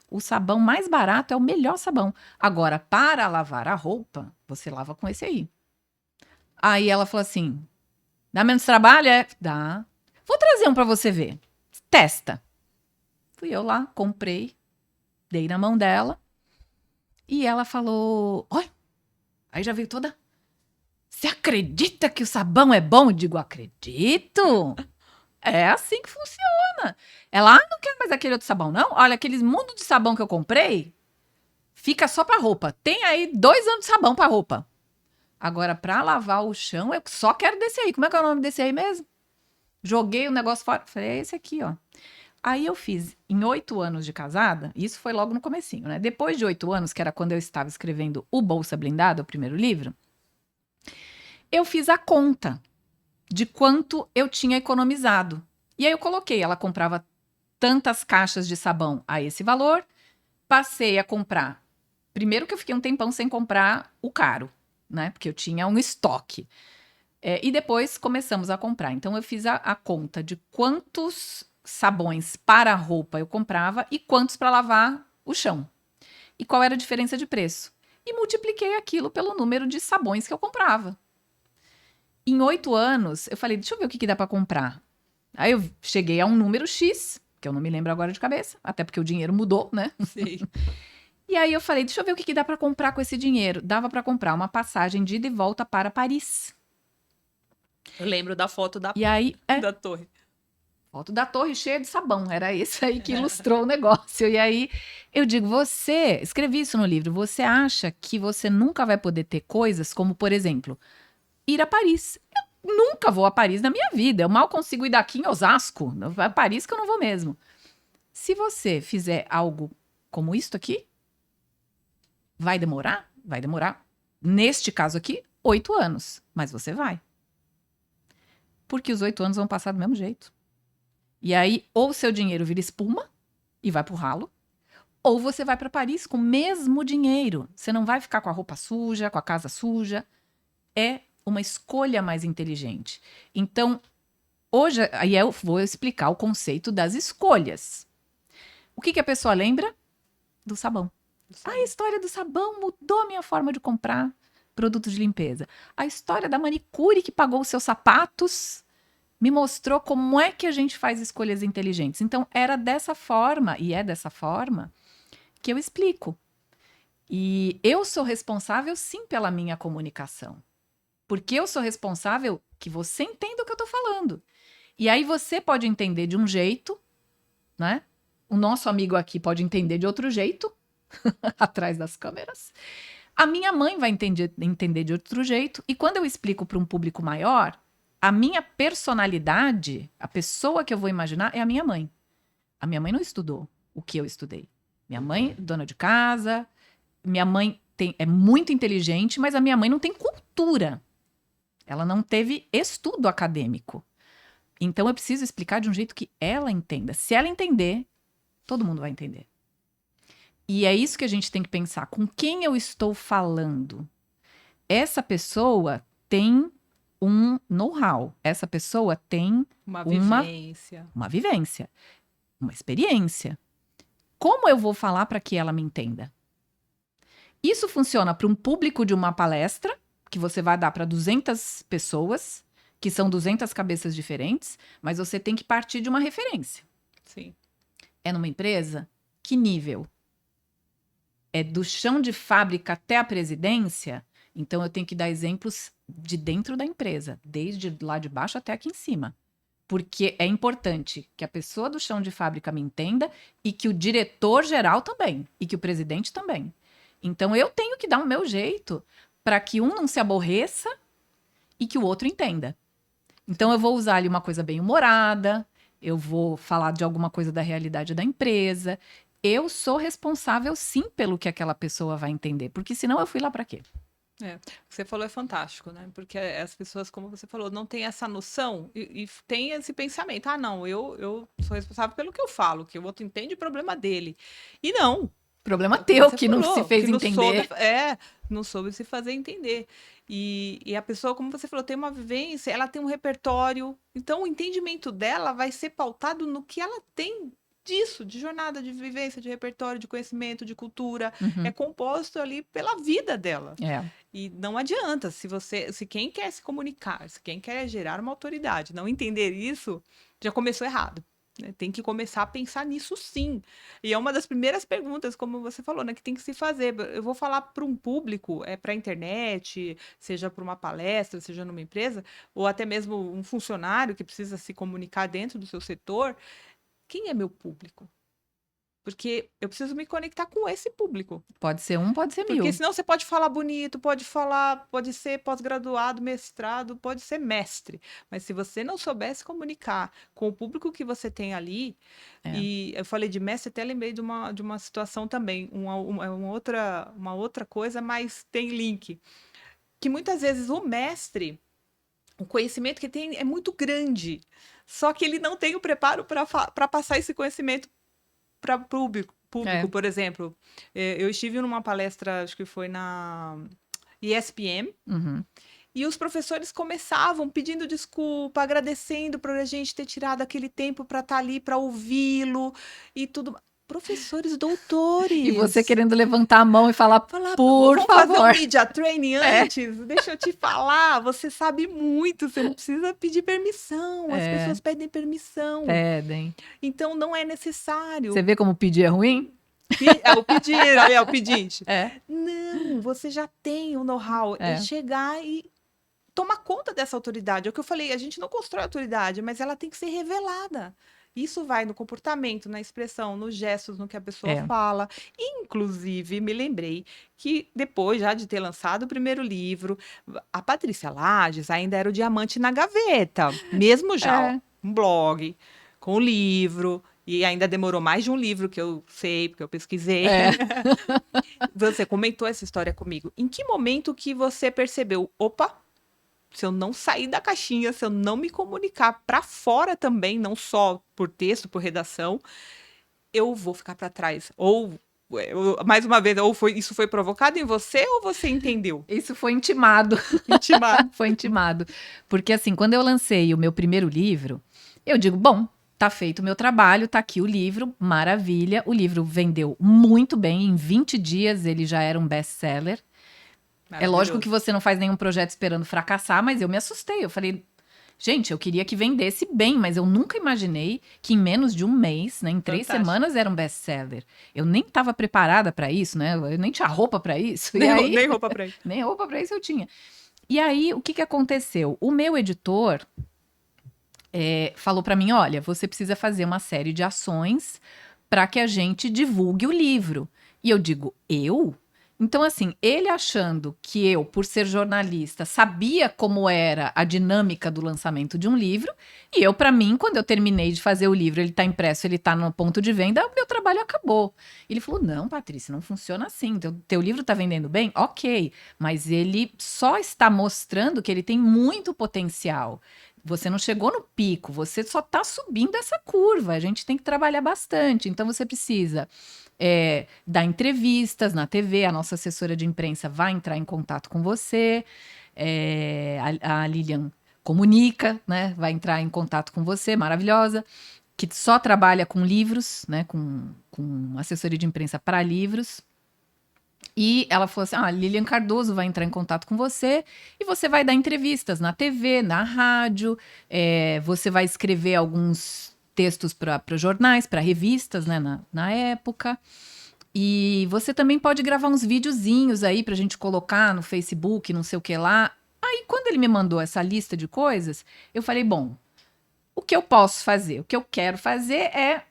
Speaker 2: O sabão mais barato é o melhor sabão. Agora, para lavar a roupa, você lava com esse aí. Aí ela falou assim, dá menos trabalho? É? Dá. Vou trazer um para você ver. Testa. Fui eu lá, comprei, dei na mão dela. E ela falou, oi. Aí já veio toda... Você acredita que o sabão é bom? Eu digo, acredito. É assim que funciona. Ela, não quer mais aquele outro sabão, não? Olha, aqueles mundos de sabão que eu comprei, fica só pra roupa. Tem aí 2 anos de sabão pra roupa. Agora, pra lavar o chão, eu só quero desse aí. Como é que é o nome desse aí mesmo? Joguei o negócio fora. Falei, é esse aqui, ó. Aí eu fiz, em 8 anos de casada, isso foi logo no comecinho, né? Depois de 8 anos, que era quando eu estava escrevendo o Bolsa Blindada, o primeiro livro, eu fiz a conta de quanto eu tinha economizado. E aí eu coloquei, ela comprava tantas caixas de sabão a esse valor, passei a comprar. Primeiro que eu fiquei um tempão sem comprar o caro, né? Porque eu tinha um estoque. E depois começamos a comprar. Então eu fiz a conta de quantos sabões para a roupa eu comprava e quantos para lavar o chão. E qual era a diferença de preço. E multipliquei aquilo pelo número de sabões que eu comprava. Em 8 anos, eu falei, deixa eu ver o que dá para comprar. Aí eu cheguei a um número X, que eu não me lembro agora de cabeça, até porque o dinheiro mudou, né?
Speaker 1: Sim.
Speaker 2: E aí eu falei, deixa eu ver o que dá para comprar com esse dinheiro. Dava para comprar uma passagem de ida e volta para Paris.
Speaker 1: Eu lembro da foto da,
Speaker 2: E aí,
Speaker 1: da torre.
Speaker 2: foto da torre cheia de sabão, era isso aí que ilustrou o negócio. E aí eu digo, você, escrevi isso no livro, você acha que você nunca vai poder ter coisas como, por exemplo, ir a Paris? Eu nunca vou a Paris na minha vida, eu mal consigo ir daqui em Osasco, a Paris que eu não vou mesmo. Se você fizer algo como isto aqui, vai demorar? Vai demorar. Neste caso aqui, 8 anos, mas você vai. Porque os 8 anos vão passar do mesmo jeito. E aí, ou seu dinheiro vira espuma e vai pro ralo, ou você vai para Paris com o mesmo dinheiro. Você não vai ficar com a roupa suja, com a casa suja. É uma escolha mais inteligente. Então, hoje, aí eu vou explicar o conceito das escolhas. O que a pessoa lembra? Do sabão. A história do sabão mudou a minha forma de comprar produtos de limpeza. A história da manicure que pagou os seus sapatos me mostrou como é que a gente faz escolhas inteligentes. Então, era dessa forma, e é dessa forma, que eu explico. E eu sou responsável, sim, pela minha comunicação. Porque eu sou responsável que você entenda o que eu tô falando. E aí você pode entender de um jeito, né? O nosso amigo aqui pode entender de outro jeito, atrás das câmeras. A minha mãe vai entender de outro jeito. E quando eu explico para um público maior, a minha personalidade, a pessoa que eu vou imaginar é a minha mãe. A minha mãe não estudou o que eu estudei. Minha mãe, dona de casa, minha mãe é muito inteligente, mas a minha mãe não tem cultura. Ela não teve estudo acadêmico. Então eu preciso explicar de um jeito que ela entenda. Se ela entender, todo mundo vai entender. E é isso que a gente tem que pensar. Com quem eu estou falando? Essa pessoa tem um know-how. Essa pessoa tem
Speaker 1: uma vivência,
Speaker 2: uma experiência. Como eu vou falar para que ela me entenda? Isso funciona para um público de uma palestra, que você vai dar para 200 pessoas, que são 200 cabeças diferentes, mas você tem que partir de uma referência.
Speaker 1: Sim.
Speaker 2: É numa empresa? Que nível? É do chão de fábrica até a presidência? Então, eu tenho que dar exemplos de dentro da empresa, desde lá de baixo até aqui em cima. Porque é importante que a pessoa do chão de fábrica me entenda e que o diretor-geral também, e que o presidente também. Então, eu tenho que dar o meu jeito para que um não se aborreça e que o outro entenda. Então, eu vou usar ali uma coisa bem humorada, eu vou falar de alguma coisa da realidade da empresa. Eu sou responsável, sim, pelo que aquela pessoa vai entender, porque senão eu fui lá para quê?
Speaker 1: O que você falou é fantástico, né? Porque as pessoas, como você falou, não têm essa noção e têm esse pensamento. Ah, não, eu sou responsável pelo que eu falo, que o outro entende o problema dele. E não,
Speaker 2: Problema
Speaker 1: é o que
Speaker 2: teu
Speaker 1: você
Speaker 2: que não se
Speaker 1: falou,
Speaker 2: fez
Speaker 1: que não
Speaker 2: entender.
Speaker 1: soube, não soube se fazer entender. E a pessoa, como você falou, tem uma vivência, ela tem um repertório. Então, o entendimento dela vai ser pautado no que ela tem disso, de jornada, de vivência, de repertório, de conhecimento, de cultura. É
Speaker 2: Uhum.
Speaker 1: composto ali pela vida dela.
Speaker 2: É.
Speaker 1: E não adianta, se quem quer se comunicar, se quem quer gerar uma autoridade, não entender isso, já começou errado. Né? Tem que começar a pensar nisso sim. E é uma das primeiras perguntas, como você falou, né, que tem que se fazer. Eu vou falar para um público, para a internet, seja para uma palestra, seja numa empresa, ou até mesmo um funcionário que precisa se comunicar dentro do seu setor. Quem é meu público? Porque eu preciso me conectar com esse público.
Speaker 2: Pode ser um, pode ser
Speaker 1: Porque
Speaker 2: 1000.
Speaker 1: senão você pode falar bonito, pode ser pós-graduado, mestrado, pode ser mestre. Mas se você não souber se comunicar com o público que você tem ali,
Speaker 2: É.
Speaker 1: e eu falei de mestre, até lembrei de uma situação também, uma outra coisa, mas tem link. Que muitas vezes o mestre, o conhecimento que tem é muito grande, só que ele não tem o preparo para passar esse conhecimento para público,
Speaker 2: É.
Speaker 1: por exemplo. Eu estive numa palestra, acho que foi na ESPM,
Speaker 2: Uhum.
Speaker 1: e os professores começavam pedindo desculpa, agradecendo por a gente ter tirado aquele tempo para estar ali, para ouvi-lo e tudo. Professores doutores.
Speaker 2: E você querendo levantar a mão e falar,
Speaker 1: Falar,
Speaker 2: por
Speaker 1: vamos
Speaker 2: favor.
Speaker 1: fazer um media training antes? Deixa eu te falar, você sabe muito, você não precisa pedir permissão, as pessoas pedem permissão.
Speaker 2: Pedem.
Speaker 1: Então não é necessário.
Speaker 2: Você vê como pedir é ruim?
Speaker 1: É o pedir, é o pedinte.
Speaker 2: É.
Speaker 1: Não, você já tem o know-how. É chegar e tomar conta dessa autoridade. É o que eu falei, a gente não constrói autoridade, mas ela tem que ser revelada. Isso vai no comportamento, na expressão, nos gestos, no que a pessoa fala. Inclusive, me lembrei que depois já de ter lançado o primeiro livro, a Patrícia Lages ainda era o diamante na gaveta. Mesmo já, ó, um blog, com o livro. E ainda demorou mais de um livro, que eu sei, porque eu pesquisei. Você comentou essa história comigo. Em que momento que você percebeu, opa, se eu não sair da caixinha, se eu não me comunicar para fora também, não só por texto, por redação, eu vou ficar para trás. Ou, mais uma vez, isso foi provocado em você ou você entendeu?
Speaker 2: Isso foi intimado.
Speaker 1: Intimado.
Speaker 2: Foi intimado. Porque assim, quando eu lancei o meu primeiro livro, eu digo, bom, tá feito o meu trabalho, tá aqui o livro, maravilha. O livro vendeu muito bem, em 20 dias ele já era um best-seller. É lógico que você não faz nenhum projeto esperando fracassar, mas eu me assustei. Eu falei, gente, eu queria que vendesse bem, mas eu nunca imaginei que em menos de um mês, né, em 3 semanas, era um best-seller. Eu nem estava preparada para isso, né? Eu nem tinha roupa para isso.
Speaker 1: Nem roupa para isso.
Speaker 2: Nem roupa para isso eu tinha. E aí, o que aconteceu? O meu editor falou para mim, olha, você precisa fazer uma série de ações para que a gente divulgue o livro. E eu digo, eu? Então, assim, ele achando que eu, por ser jornalista, sabia como era a dinâmica do lançamento de um livro, e eu, para mim, quando eu terminei de fazer o livro, ele tá impresso, ele tá no ponto de venda, o meu trabalho acabou. Ele falou, não, Patrícia, não funciona assim, teu livro tá vendendo bem? Ok, mas ele só está mostrando que ele tem muito potencial. Você não chegou no pico, você só tá subindo essa curva, a gente tem que trabalhar bastante, então você precisa... dar entrevistas na TV, a nossa assessora de imprensa vai entrar em contato com você, a Lilian comunica, né? Vai entrar em contato com você, maravilhosa, que só trabalha com livros, né? Com assessoria de imprensa para livros. E ela falou assim, Lilian Cardoso vai entrar em contato com você e você vai dar entrevistas na TV, na rádio, você vai escrever alguns textos para jornais, para revistas, né, na época. E você também pode gravar uns videozinhos aí pra gente colocar no Facebook, não sei o que lá. Aí, quando ele me mandou essa lista de coisas, eu falei, bom, o que eu posso fazer? O que eu quero fazer é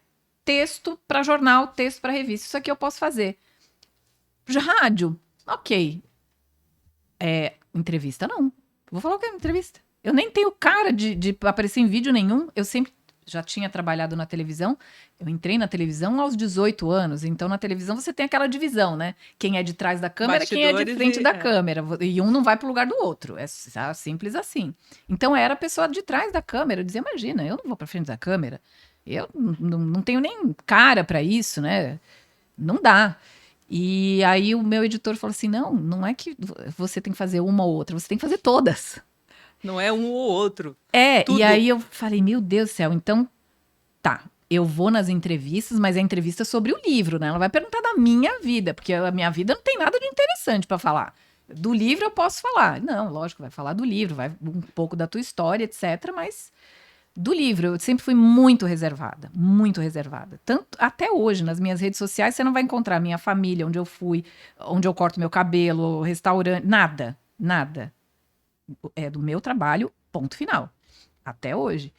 Speaker 2: texto para jornal, texto para revista. Isso aqui eu posso fazer. Rádio, ok. Entrevista, não. Vou falar o que é entrevista. Eu nem tenho cara de aparecer em vídeo nenhum. Eu sempre já tinha trabalhado na televisão. Eu entrei na televisão aos 18 anos. Então, na televisão, você tem aquela divisão, né? Quem é de trás da câmera, quem é de frente da câmera. E um não vai pro lugar do outro. É simples assim. Então, era a pessoa de trás da câmera. Eu dizia, imagina, eu não vou pra frente da câmera. Eu não tenho nem cara para isso, né? Não dá. E aí, o meu editor falou assim, não é que você tem que fazer uma ou outra. Você tem que fazer todas.
Speaker 1: Não é um ou outro.
Speaker 2: Tudo. E aí eu falei, meu Deus do céu, então tá, eu vou nas entrevistas, mas é entrevista sobre o livro, né? Ela vai perguntar da minha vida, porque a minha vida não tem nada de interessante pra falar. Do livro eu posso falar. Não, lógico, vai falar do livro, vai um pouco da tua história, etc. Mas do livro, eu sempre fui muito reservada, muito reservada. Tanto até hoje, nas minhas redes sociais, você não vai encontrar minha família, onde eu fui, onde eu corto meu cabelo, restaurante, nada, nada. É do meu trabalho, ponto final. Até hoje.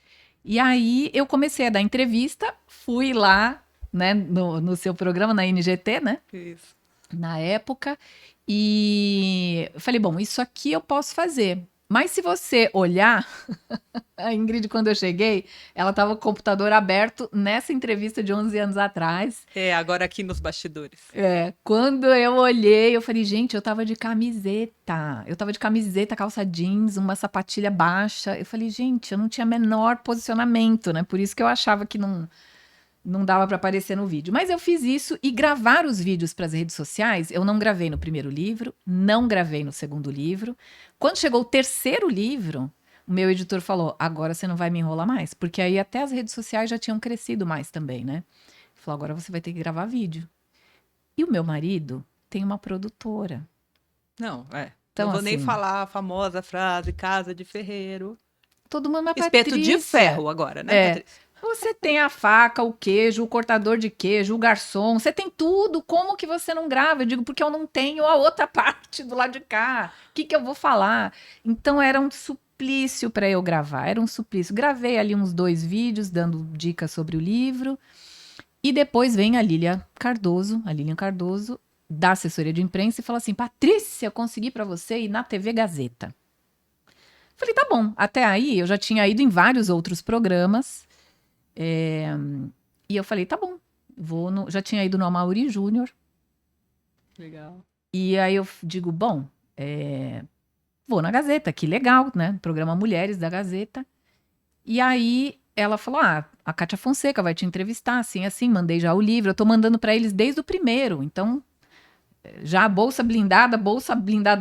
Speaker 2: E aí eu comecei a dar entrevista, fui lá, né, no seu programa, na NGT, né?
Speaker 1: Isso.
Speaker 2: Na época, e falei, bom, isso aqui eu posso fazer. Mas se você olhar, a Ingrid, quando eu cheguei, ela estava com o computador aberto nessa entrevista de 11 anos atrás.
Speaker 1: Agora aqui nos bastidores.
Speaker 2: Quando eu olhei, eu falei, gente, eu tava de camiseta. Eu tava de camiseta, calça jeans, uma sapatilha baixa. Eu falei, gente, eu não tinha menor posicionamento, né? Por isso que eu achava que não dava para aparecer no vídeo. Mas eu fiz isso e gravar os vídeos para as redes sociais, eu não gravei no primeiro livro, não gravei no segundo livro. Quando chegou o terceiro livro, o meu editor falou, agora você não vai me enrolar mais. Porque aí até as redes sociais já tinham crescido mais também, né? Ele falou, agora você vai ter que gravar vídeo. E o meu marido tem uma produtora.
Speaker 1: Não,
Speaker 2: Então,
Speaker 1: não vou
Speaker 2: assim,
Speaker 1: nem falar a famosa frase, casa de ferreiro.
Speaker 2: Todo mundo, mas
Speaker 1: Espeto
Speaker 2: Patrícia,
Speaker 1: de ferro agora, né, Patrícia?
Speaker 2: Você tem a faca, o queijo, o cortador de queijo, o garçom, você tem tudo. Como que você não grava? Eu digo, porque eu não tenho a outra parte do lado de cá. O que eu vou falar? Então era um suplício para eu gravar, era um suplício. Gravei ali uns 2 vídeos dando dicas sobre o livro. E depois vem a Lilian Cardoso, da assessoria de imprensa, e fala assim, Patrícia, eu consegui para você ir na TV Gazeta. Falei, tá bom. Até aí eu já tinha ido em vários outros programas. E eu falei, tá bom, já tinha ido no Amaury Júnior.
Speaker 1: Legal.
Speaker 2: E aí eu digo, bom, vou na Gazeta, que legal, né? Programa Mulheres da Gazeta. E aí ela falou, a Kátia Fonseca vai te entrevistar, assim, mandei já o livro. Eu tô mandando para eles desde o primeiro, então já a Bolsa Blindada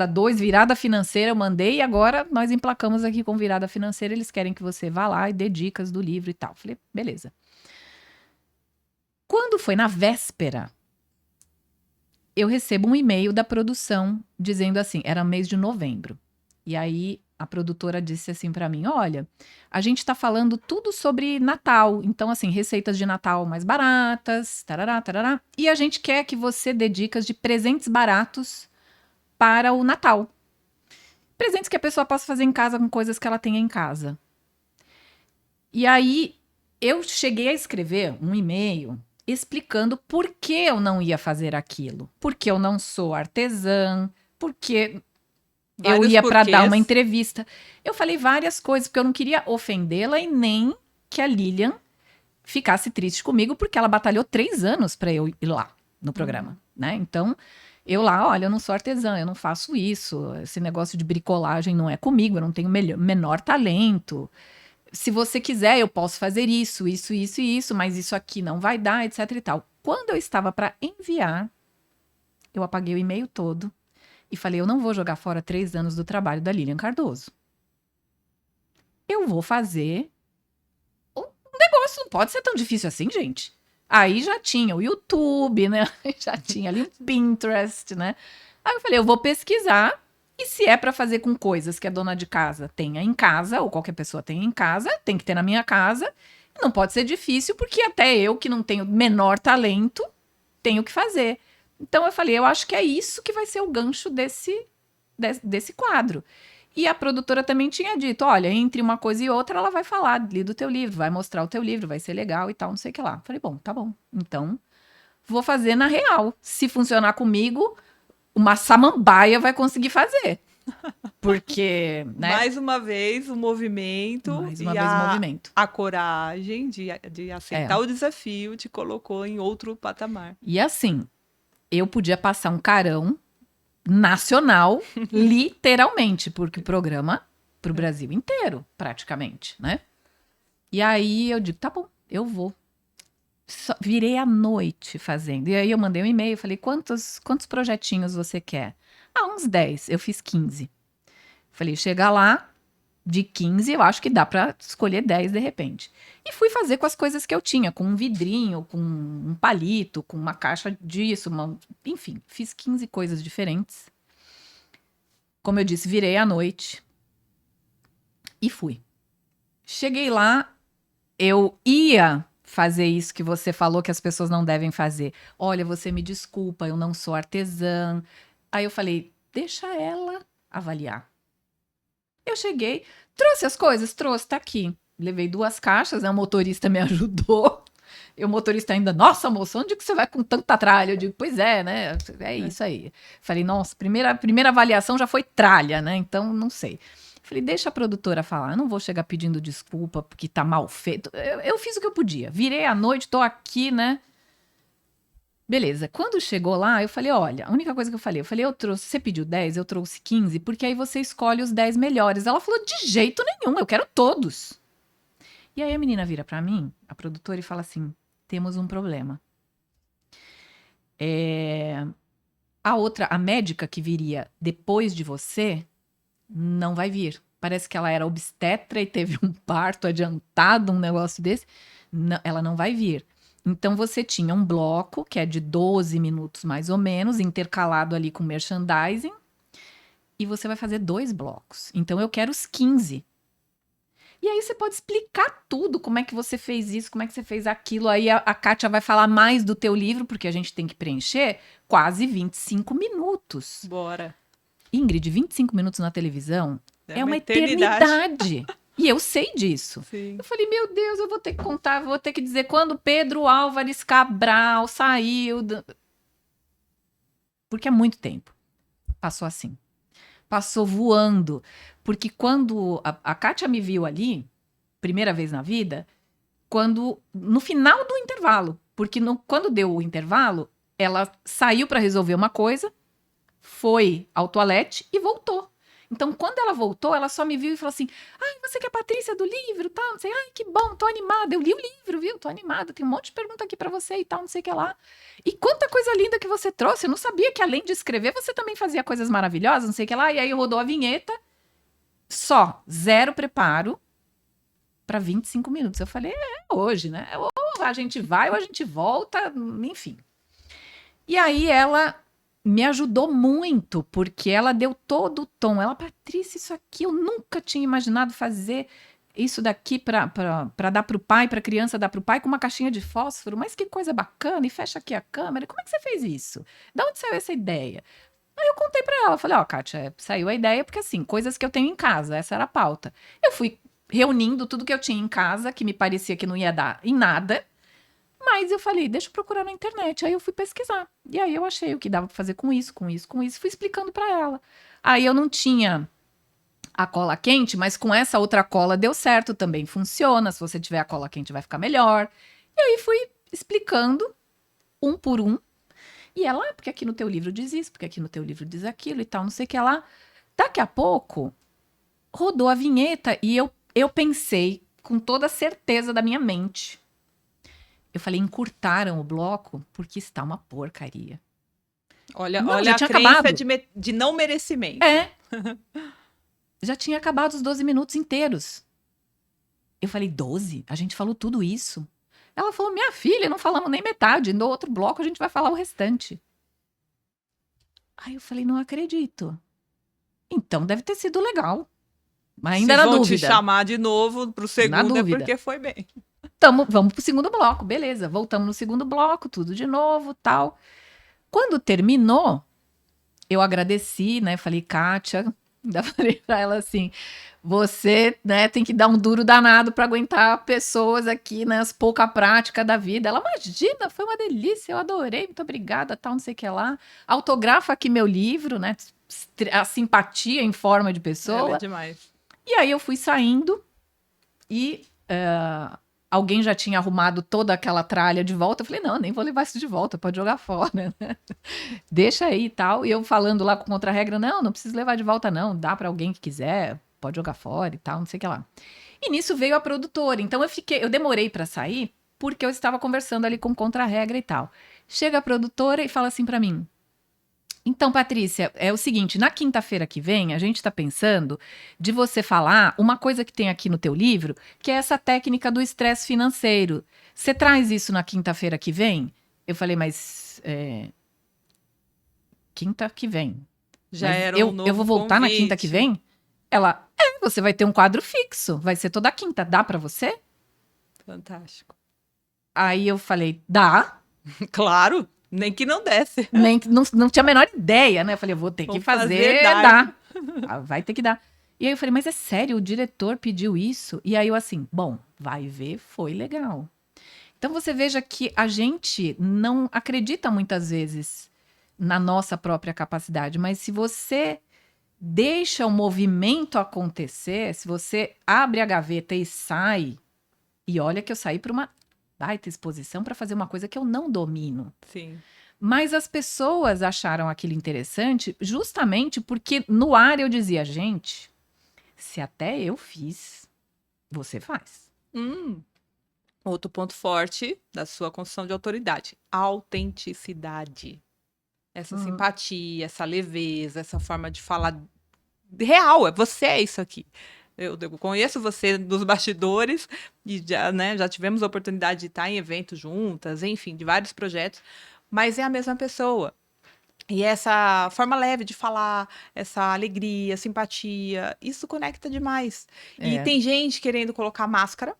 Speaker 2: 2, Virada Financeira eu mandei, e agora nós emplacamos aqui com Virada Financeira, eles querem que você vá lá e dê dicas do livro e tal. Falei, beleza. Quando foi na véspera, eu recebo um e-mail da produção dizendo assim, era mês de novembro. E aí a produtora disse assim para mim, olha, a gente tá falando tudo sobre Natal, então assim, receitas de Natal mais baratas, tarará, tarará, e a gente quer que você dê dicas de presentes baratos para o Natal. Presentes que a pessoa possa fazer em casa com coisas que ela tenha em casa. E aí eu cheguei a escrever um e-mail explicando por que eu não ia fazer aquilo. Porque eu não sou artesã, porque eu ia para dar uma entrevista. Eu falei várias coisas, porque eu não queria ofendê-la e nem que a Lilian ficasse triste comigo, porque ela batalhou 3 anos para eu ir lá no programa, né? Então, eu lá, olha, eu não sou artesã, eu não faço isso, esse negócio de bricolagem não é comigo, eu não tenho menor talento. Se você quiser, eu posso fazer isso, mas isso aqui não vai dar, etc e tal. Quando eu estava para enviar, eu apaguei o e-mail todo e falei, eu não vou jogar fora 3 anos do trabalho da Lilian Cardoso. Eu vou fazer um negócio, não pode ser tão difícil assim, gente. Aí já tinha o YouTube, né? Já tinha ali o Pinterest, né? Aí eu falei, eu vou pesquisar. E se é para fazer com coisas que a dona de casa tenha em casa, ou qualquer pessoa tenha em casa, tem que ter na minha casa. Não pode ser difícil, porque até eu, que não tenho menor talento, tenho que fazer. Então eu falei, eu acho que é isso que vai ser o gancho desse quadro. E a produtora também tinha dito, olha, entre uma coisa e outra, ela vai falar ali do teu livro, vai mostrar o teu livro, vai ser legal e tal, não sei o que lá. Falei, bom, tá bom. Então, vou fazer na real. Se funcionar comigo, uma samambaia vai conseguir fazer. Porque, né?
Speaker 1: Mais uma vez, o movimento
Speaker 2: Mais uma
Speaker 1: e
Speaker 2: vez o movimento.
Speaker 1: a coragem de aceitar o desafio te colocou em outro patamar.
Speaker 2: E assim, eu podia passar um carão nacional, literalmente, porque o programa pro Brasil inteiro, praticamente, né? E aí eu digo, tá bom, eu vou. Virei à noite fazendo. E aí eu mandei um e-mail, falei, quantos projetinhos você quer? Ah, uns 10. Eu fiz 15. Falei, chega lá, de 15, eu acho que dá pra escolher 10 de repente. E fui fazer com as coisas que eu tinha, com um vidrinho, com um palito, com uma caixa disso, enfim, fiz 15 coisas diferentes. Como eu disse, virei à noite e fui. Cheguei lá, eu ia fazer isso que você falou que as pessoas não devem fazer. Olha, você me desculpa, eu não sou artesã. Aí eu falei, deixa ela avaliar. Eu cheguei, trouxe as coisas, trouxe, tá aqui. Levei 2 caixas, né? O motorista me ajudou. E o motorista ainda, nossa, moça, onde que você vai com tanta tralha? Eu digo, pois é, né? É isso aí. Falei, nossa, primeira avaliação já foi tralha, né? Então, não sei. Falei, deixa a produtora falar, eu não vou chegar pedindo desculpa porque tá mal feito. Eu fiz o que eu podia. Virei à noite, tô aqui, né? Beleza, quando chegou lá, eu falei, olha, a única coisa que eu falei, você pediu 10, eu trouxe 15, porque aí você escolhe os 10 melhores. Ela falou, de jeito nenhum, eu quero todos. E aí a menina vira pra mim, a produtora, e fala assim, temos um problema. A médica que viria depois de você, não vai vir. Parece que ela era obstetra e teve um parto adiantado, um negócio desse. Não, ela não vai vir. Então, você tinha um bloco, que é de 12 minutos mais ou menos, intercalado ali com merchandising, e você vai fazer 2 blocos. Então, eu quero os 15. E aí, você pode explicar tudo, como é que você fez isso, como é que você fez aquilo. Aí, a Kátia vai falar mais do teu livro, porque a gente tem que preencher quase 25 minutos.
Speaker 1: Bora.
Speaker 2: Ingrid, 25 minutos na televisão é uma
Speaker 1: eternidade.
Speaker 2: eternidade. E eu sei disso.
Speaker 1: Sim.
Speaker 2: Eu falei, meu Deus, eu vou ter que contar, vou ter que dizer quando Pedro Álvares Cabral saiu. Porque é muito tempo. Passou assim. Passou voando. Porque quando a Kátia me viu ali, primeira vez na vida, no final do intervalo. Porque quando deu o intervalo, ela saiu para resolver uma coisa, foi ao toalete e voltou. Então, quando ela voltou, ela só me viu e falou assim, ai, você que é a Patrícia do livro, tal, não sei, ai, que bom, tô animada, eu li o livro, viu, tô animada, tem um monte de pergunta aqui pra você e tal, não sei o que lá. E quanta coisa linda que você trouxe, eu não sabia que além de escrever, você também fazia coisas maravilhosas, não sei o que lá, e aí rodou a vinheta, só, 0 preparo pra 25 minutos. Eu falei, hoje, né, ou a gente vai ou a gente volta, enfim. E aí ela me ajudou muito, porque ela deu todo o tom. Ela, Patrícia, isso aqui eu nunca tinha imaginado fazer isso daqui para dar para o pai, para a criança dar para o pai com uma caixinha de fósforo. Mas que coisa bacana, e fecha aqui a câmera. Como é que você fez isso? De onde saiu essa ideia? Aí eu contei para ela, falei, Kátia, saiu a ideia porque assim, coisas que eu tenho em casa, essa era a pauta. Eu fui reunindo tudo que eu tinha em casa, que me parecia que não ia dar em nada, mas eu falei, deixa eu procurar na internet. Aí eu fui pesquisar. E aí eu achei o que dava pra fazer com isso, com isso, com isso. Fui explicando pra ela. Aí eu não tinha a cola quente, mas com essa outra cola deu certo, também funciona. Se você tiver a cola quente vai ficar melhor. E aí fui explicando, um por um. E ela, porque aqui no teu livro diz isso, porque aqui no teu livro diz aquilo e tal, não sei o que lá. Daqui a pouco, rodou a vinheta e eu pensei com toda a certeza da minha mente. Eu falei, encurtaram o bloco porque está uma porcaria.
Speaker 1: Olha
Speaker 2: já
Speaker 1: a
Speaker 2: tinha
Speaker 1: crença
Speaker 2: acabado.
Speaker 1: de não merecimento.
Speaker 2: Já tinha acabado os 12 minutos inteiros. Eu falei, 12? A gente falou tudo isso? Ela falou, minha filha, não falamos nem metade. No outro bloco a gente vai falar o restante. Aí eu falei, não acredito. Então deve ter sido legal. Mas ainda
Speaker 1: Se
Speaker 2: na
Speaker 1: vão
Speaker 2: dúvida.
Speaker 1: te chamar de novo pro segundo é
Speaker 2: dúvida.
Speaker 1: porque foi bem.
Speaker 2: vamos pro segundo bloco, beleza. Voltamos no segundo bloco, tudo de novo, tal. Quando terminou, eu agradeci, né? Falei, Kátia, ainda falei pra ela assim, você, né, tem que dar um duro danado pra aguentar pessoas aqui, né, as pouca prática da vida. Ela, imagina, foi uma delícia, eu adorei, muito obrigada, tal, não sei o que lá. Autografa aqui meu livro, né, a simpatia em forma de pessoa.
Speaker 1: Ela é demais.
Speaker 2: E aí eu fui saindo e alguém já tinha arrumado toda aquela tralha de volta. Eu falei, não, nem vou levar isso de volta, pode jogar fora, né? Deixa aí e tal. E eu falando lá com contra-regra, não precisa levar de volta não, dá pra alguém que quiser, pode jogar fora e tal, não sei o que lá. E nisso veio a produtora. Então eu demorei pra sair porque eu estava conversando ali com contra-regra e tal. Chega a produtora e fala assim pra mim, então, Patrícia, é o seguinte, na quinta-feira que vem, a gente está pensando de você falar uma coisa que tem aqui no teu livro, que é essa técnica do estresse financeiro. Você traz isso na quinta-feira que vem? Eu falei, mas quinta que vem.
Speaker 1: Já
Speaker 2: Mas
Speaker 1: era um novo
Speaker 2: eu vou voltar na quinta que
Speaker 1: convite.
Speaker 2: vem? Ela, você vai ter um quadro fixo, vai ser toda quinta, dá para você?
Speaker 1: Fantástico.
Speaker 2: Aí eu falei, dá.
Speaker 1: Claro, nem que não desse.
Speaker 2: Nem, não tinha a menor ideia, né? Eu falei, eu vou ter que
Speaker 1: Vamos
Speaker 2: fazer,
Speaker 1: dar.
Speaker 2: dá. Ah, vai ter que dar. E aí eu falei, mas é sério, o diretor pediu isso? E aí eu assim, bom, vai ver, foi legal. Então você veja que a gente não acredita muitas vezes na nossa própria capacidade, mas se você deixa o movimento acontecer, se você abre a gaveta e sai, e olha que eu saí para uma baita exposição para fazer uma coisa que eu não domino.
Speaker 1: Sim.
Speaker 2: Mas as pessoas acharam aquilo interessante justamente porque no ar eu dizia, gente, se até eu fiz, você faz.
Speaker 1: Outro ponto forte da sua construção de autoridade: autenticidade. Essa simpatia, essa leveza, essa forma de falar real. Você é isso aqui. Eu conheço você dos bastidores e já, né, já tivemos a oportunidade de estar em eventos juntas, enfim, de vários projetos, mas é a mesma pessoa. E essa forma leve de falar, essa alegria, simpatia, isso conecta demais. E
Speaker 2: É.
Speaker 1: tem gente querendo colocar máscara,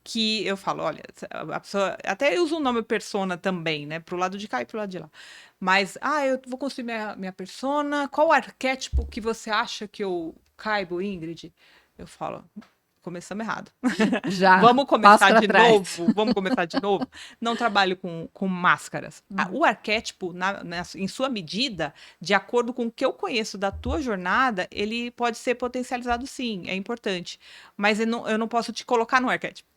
Speaker 1: que eu falo, olha, a pessoa, até eu uso o nome persona também, né, pro lado de cá e pro lado de lá. Mas, eu vou construir minha persona, qual arquétipo que você acha que eu caibo, Ingrid? Eu falo, começamos errado.
Speaker 2: Já,
Speaker 1: Vamos
Speaker 2: passo
Speaker 1: começar
Speaker 2: pra
Speaker 1: de
Speaker 2: trás.
Speaker 1: novo? Vamos começar de novo? Não trabalho com máscaras. O arquétipo, em sua medida, de acordo com o que eu conheço da tua jornada, ele pode ser potencializado sim, é importante. Mas eu não posso te colocar no arquétipo.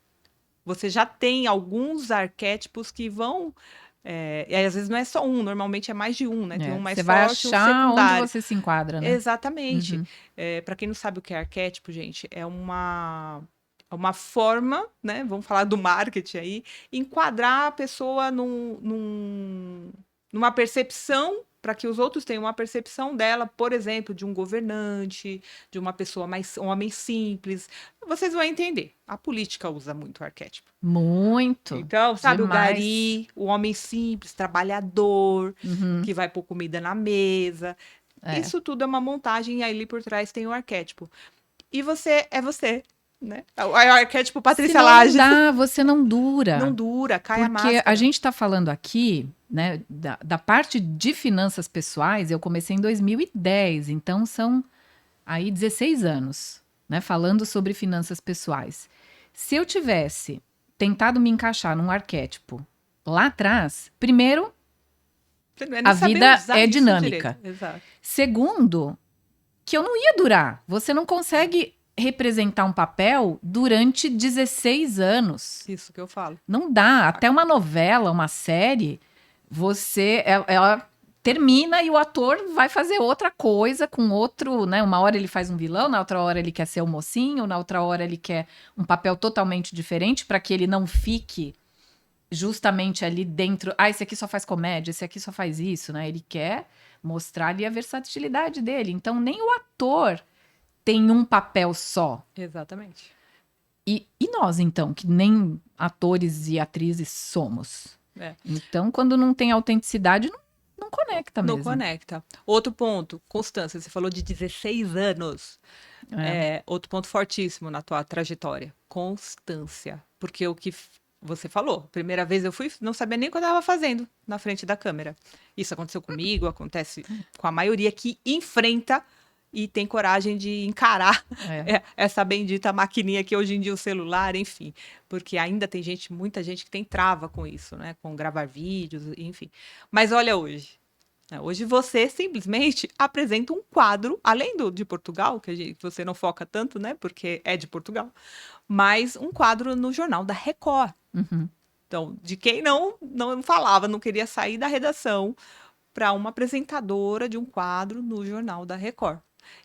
Speaker 1: Você já tem alguns arquétipos que vão. E aí, às vezes não é só um, normalmente é mais de um, né? Tem um mais
Speaker 2: Você vai
Speaker 1: forte e um
Speaker 2: achar onde
Speaker 1: secundário.
Speaker 2: você se enquadra, né?
Speaker 1: Exatamente.
Speaker 2: Uhum.
Speaker 1: Para quem não sabe o que é arquétipo, gente, é uma forma, né? Vamos falar do marketing aí, enquadrar a pessoa numa percepção para que os outros tenham uma percepção dela, por exemplo, de um governante, de uma pessoa um homem simples. Vocês vão entender. A política usa muito o arquétipo.
Speaker 2: Muito.
Speaker 1: Então, sabe, o
Speaker 2: Demais.
Speaker 1: gari, o homem simples, trabalhador,
Speaker 2: Uhum.
Speaker 1: que vai pôr comida na mesa.
Speaker 2: É.
Speaker 1: Isso tudo é uma montagem e ali por trás tem o arquétipo. E você é você, né? O arquétipo Patrícia
Speaker 2: Se não
Speaker 1: Lages.
Speaker 2: dá, você não dura.
Speaker 1: Não dura, cai a
Speaker 2: Porque
Speaker 1: máscara.
Speaker 2: a gente está falando aqui, né, da parte de finanças pessoais, eu comecei em 2010, então são aí 16 anos, né, falando sobre finanças pessoais. Se eu tivesse tentado me encaixar num arquétipo lá atrás, primeiro,
Speaker 1: Você não é
Speaker 2: a
Speaker 1: nem saber
Speaker 2: vida
Speaker 1: usar
Speaker 2: é
Speaker 1: isso
Speaker 2: dinâmica.
Speaker 1: direito. Exato.
Speaker 2: Segundo, que eu não ia durar. Você não consegue representar um papel durante 16 anos.
Speaker 1: Isso que eu falo.
Speaker 2: Não dá. Até uma novela, uma série, ela termina e o ator vai fazer outra coisa com outro, né? Uma hora ele faz um vilão, na outra hora ele quer ser o mocinho, na outra hora ele quer um papel totalmente diferente para que ele não fique justamente ali dentro. Esse aqui só faz comédia, esse aqui só faz isso, né? Ele quer mostrar ali a versatilidade dele. Então nem o ator tem um papel só.
Speaker 1: Exatamente.
Speaker 2: E nós, então, que nem atores e atrizes somos. Então, quando não tem autenticidade, não conecta mesmo.
Speaker 1: Não conecta. Outro ponto, constância. Você falou de 16 anos. Outro ponto fortíssimo na tua trajetória, constância. Porque o que você falou, primeira vez eu fui, não sabia nem o que eu estava fazendo na frente da câmera. Isso aconteceu comigo, acontece com a maioria que enfrenta e tem coragem de encarar essa bendita maquininha que hoje em dia o celular, enfim. Porque ainda tem muita gente que tem trava com isso, né? Com gravar vídeos, enfim. Mas olha hoje. Hoje você simplesmente apresenta um quadro, além do de Portugal, que você não foca tanto, né? Porque é de Portugal, mas um quadro no jornal da Record.
Speaker 2: Uhum.
Speaker 1: Então, de quem não falava, não queria sair da redação para uma apresentadora de um quadro no jornal da Record.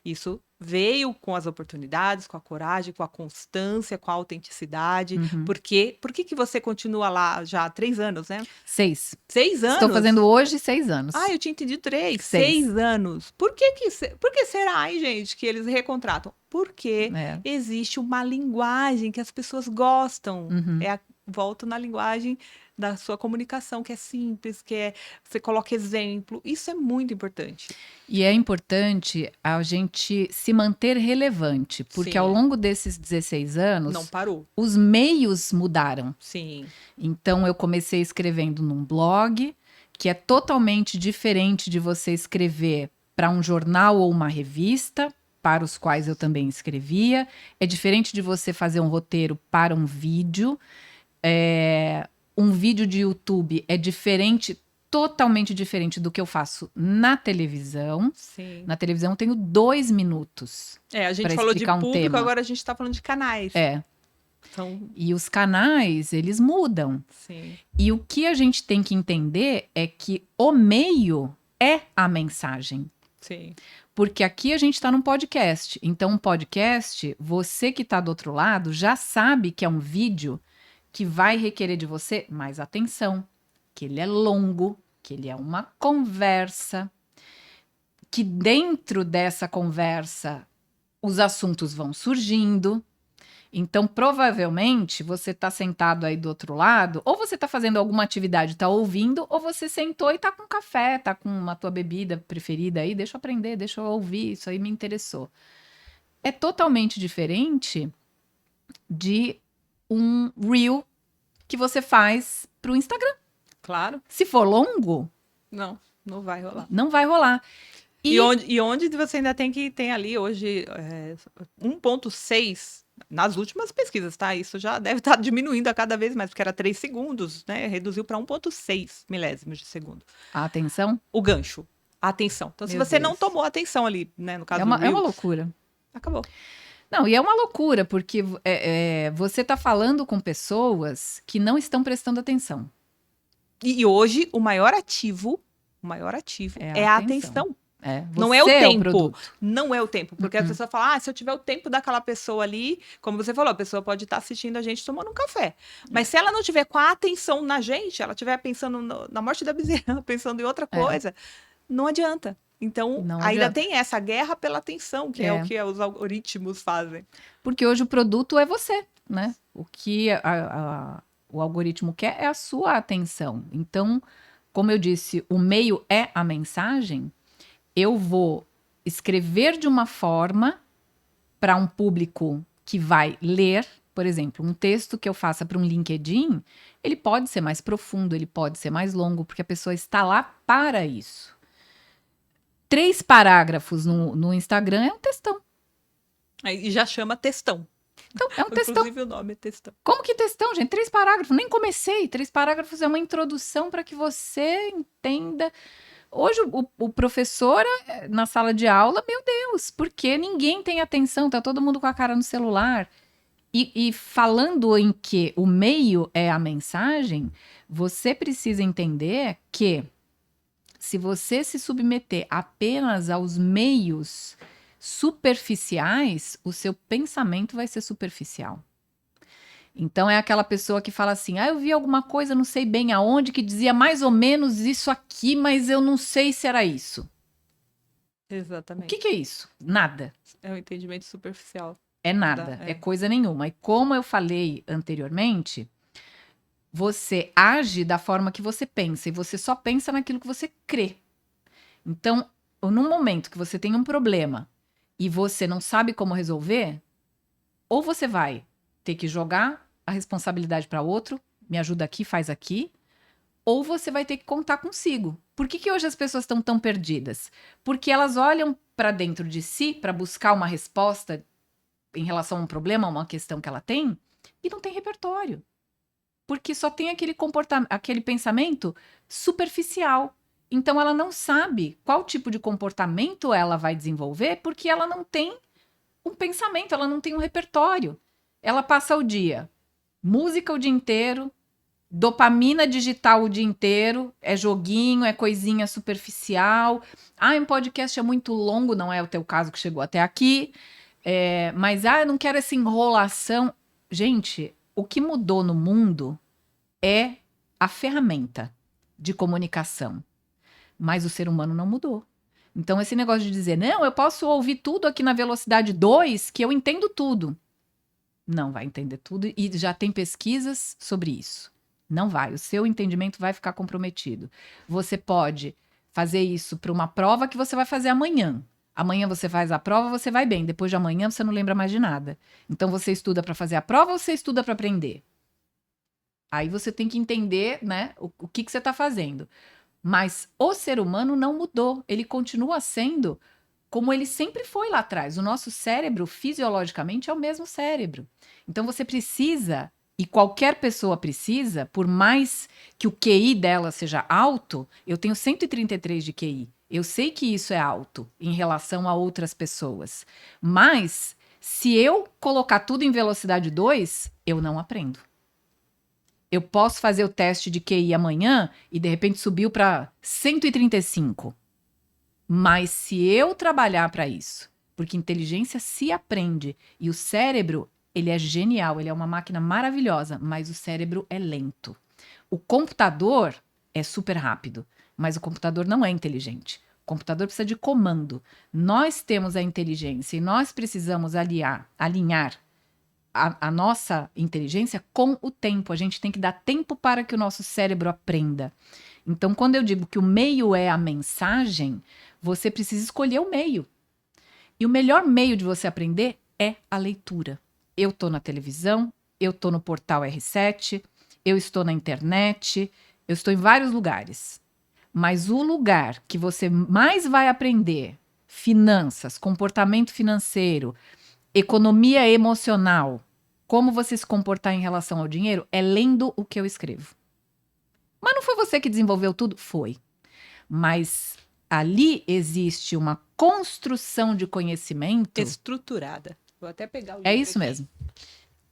Speaker 1: Isso veio com as oportunidades, com a coragem, com a constância, com a autenticidade. Por que você continua lá já há 3 anos, né?
Speaker 2: 6.
Speaker 1: 6 anos?
Speaker 2: Estou fazendo hoje 6 anos.
Speaker 1: Ah, eu tinha entendido 3.
Speaker 2: 6.
Speaker 1: 6 anos. Por que será, hein, gente, que eles recontratam? Porque existe uma linguagem que as pessoas gostam. Volto na linguagem da sua comunicação, que é simples, você coloca exemplo. Isso é muito importante.
Speaker 2: E é importante a gente se manter relevante, porque
Speaker 1: Sim.
Speaker 2: ao longo desses 16 anos,
Speaker 1: não parou.
Speaker 2: Os meios mudaram.
Speaker 1: Sim.
Speaker 2: Então eu comecei escrevendo num blog, que é totalmente diferente de você escrever para um jornal ou uma revista, para os quais eu também escrevia. É diferente de você fazer um roteiro para um vídeo. Um vídeo de YouTube é diferente, totalmente diferente do que eu faço na televisão.
Speaker 1: Sim.
Speaker 2: Na televisão eu tenho 2 minutos.
Speaker 1: A gente falou de público,
Speaker 2: tema.
Speaker 1: agora a gente está falando de canais. Então...
Speaker 2: E os canais, eles mudam.
Speaker 1: Sim.
Speaker 2: E o que a gente tem que entender é que o meio é a mensagem.
Speaker 1: Sim.
Speaker 2: Porque aqui a gente está num podcast. Então, um podcast, você que está do outro lado já sabe que é um vídeo que vai requerer de você mais atenção, que ele é longo, que ele é uma conversa, que dentro dessa conversa os assuntos vão surgindo. Então, provavelmente, você está sentado aí do outro lado, ou você está fazendo alguma atividade, está ouvindo, ou você sentou e está com café, está com uma tua bebida preferida aí, deixa eu aprender, deixa eu ouvir, isso aí me interessou. É totalmente diferente de um reel que você faz para o Instagram.
Speaker 1: Claro.
Speaker 2: Se for longo...
Speaker 1: Não vai rolar.
Speaker 2: Não vai rolar.
Speaker 1: E onde você ainda tem ali hoje 1.6 nas últimas pesquisas, tá? Isso já deve estar diminuindo a cada vez mais, porque era 3 segundos, né? Reduziu para 1.6 milésimos de segundo.
Speaker 2: A atenção?
Speaker 1: O gancho. A atenção. Então, se você não tomou atenção ali, né? No caso do Reel,
Speaker 2: é uma loucura.
Speaker 1: Acabou.
Speaker 2: Não, e é uma loucura, porque você está falando com pessoas que não estão prestando atenção.
Speaker 1: E hoje, o maior ativo é a atenção. Não é o tempo. Não é o tempo. Porque as pessoas falam, se eu tiver o tempo daquela pessoa ali, como você falou, a pessoa pode estar assistindo a gente tomando um café. Mas se ela não tiver com a atenção na gente, ela estiver pensando na morte da bezerra, pensando em outra coisa, não adianta. Então, ainda tem essa guerra pela atenção, que é o que os algoritmos fazem.
Speaker 2: Porque hoje o produto é você, né? O que o algoritmo quer é a sua atenção. Então, como eu disse, o meio é a mensagem. Eu vou escrever de uma forma para um público que vai ler, por exemplo, um texto que eu faça para um LinkedIn, ele pode ser mais profundo, ele pode ser mais longo, porque a pessoa está lá para isso. 3 parágrafos no Instagram é um textão.
Speaker 1: E já chama textão.
Speaker 2: Então, é um textão.
Speaker 1: Inclusive o nome é textão.
Speaker 2: Como que textão, gente? 3 parágrafos. Nem comecei. 3 parágrafos é uma introdução para que você entenda. Hoje, o professor na sala de aula, meu Deus, porque ninguém tem atenção, tá todo mundo com a cara no celular. E falando em que o meio é a mensagem, você precisa entender que se você se submeter apenas aos meios superficiais, o seu pensamento vai ser superficial. Então, é aquela pessoa que fala assim, eu vi alguma coisa, não sei bem aonde, que dizia mais ou menos isso aqui, mas eu não sei se era isso.
Speaker 1: Exatamente.
Speaker 2: O que é isso? Nada.
Speaker 1: É um entendimento superficial.
Speaker 2: É nada, é coisa nenhuma. E como eu falei anteriormente, você age da forma que você pensa, e você só pensa naquilo que você crê. Então, no momento que você tem um problema, e você não sabe como resolver, ou você vai ter que jogar a responsabilidade para outro, me ajuda aqui, faz aqui, ou você vai ter que contar consigo. Por que hoje as pessoas estão tão perdidas? Porque elas olham para dentro de si para buscar uma resposta em relação a um problema, a uma questão que ela tem, e não tem repertório. Porque só tem aquele comportamento, aquele pensamento superficial. Então ela não sabe qual tipo de comportamento ela vai desenvolver, porque ela não tem um pensamento, ela não tem um repertório. Ela passa o dia, música o dia inteiro, dopamina digital o dia inteiro, é joguinho, é coisinha superficial. Um podcast é muito longo, não é o teu caso que chegou até aqui. Mas eu não quero essa enrolação. Gente, o que mudou no mundo é a ferramenta de comunicação. Mas o ser humano não mudou. Então, esse negócio de dizer, não, eu posso ouvir tudo aqui na velocidade 2, que eu entendo tudo. Não vai entender tudo, e já tem pesquisas sobre isso. Não vai, o seu entendimento vai ficar comprometido. Você pode fazer isso para uma prova que você vai fazer amanhã. Amanhã você faz a prova, você vai bem. Depois de amanhã você não lembra mais de nada. Então você estuda para fazer a prova ou você estuda para aprender? Aí você tem que entender, né, o que você está fazendo. Mas o ser humano não mudou. Ele continua sendo como ele sempre foi lá atrás. O nosso cérebro, fisiologicamente, é o mesmo cérebro. Então você precisa, e qualquer pessoa precisa, por mais que o QI dela seja alto, eu tenho 133 de QI. Eu sei que isso é alto em relação a outras pessoas. Mas, se eu colocar tudo em velocidade 2, eu não aprendo. Eu posso fazer o teste de QI amanhã e, de repente, subiu para 135. Mas se eu trabalhar para isso, porque inteligência se aprende e o cérebro, ele é genial, ele é uma máquina maravilhosa, mas o cérebro é lento. O computador é super rápido, mas o computador não é inteligente. O computador precisa de comando. Nós temos a inteligência e nós precisamos alinhar a nossa inteligência com o tempo. A gente tem que dar tempo para que o nosso cérebro aprenda. Então, quando eu digo que o meio é a mensagem, você precisa escolher o meio. E o melhor meio de você aprender é a leitura. Eu estou na televisão, eu estou no portal R7, eu estou na internet, eu estou em vários lugares. Mas o lugar que você mais vai aprender finanças, comportamento financeiro, economia emocional, como você se comportar em relação ao dinheiro, é lendo o que eu escrevo. Mas não foi você que desenvolveu tudo? Foi. Mas ali existe uma construção de conhecimento
Speaker 1: estruturada. Vou até pegar o livro.
Speaker 2: É isso
Speaker 1: aqui.
Speaker 2: mesmo.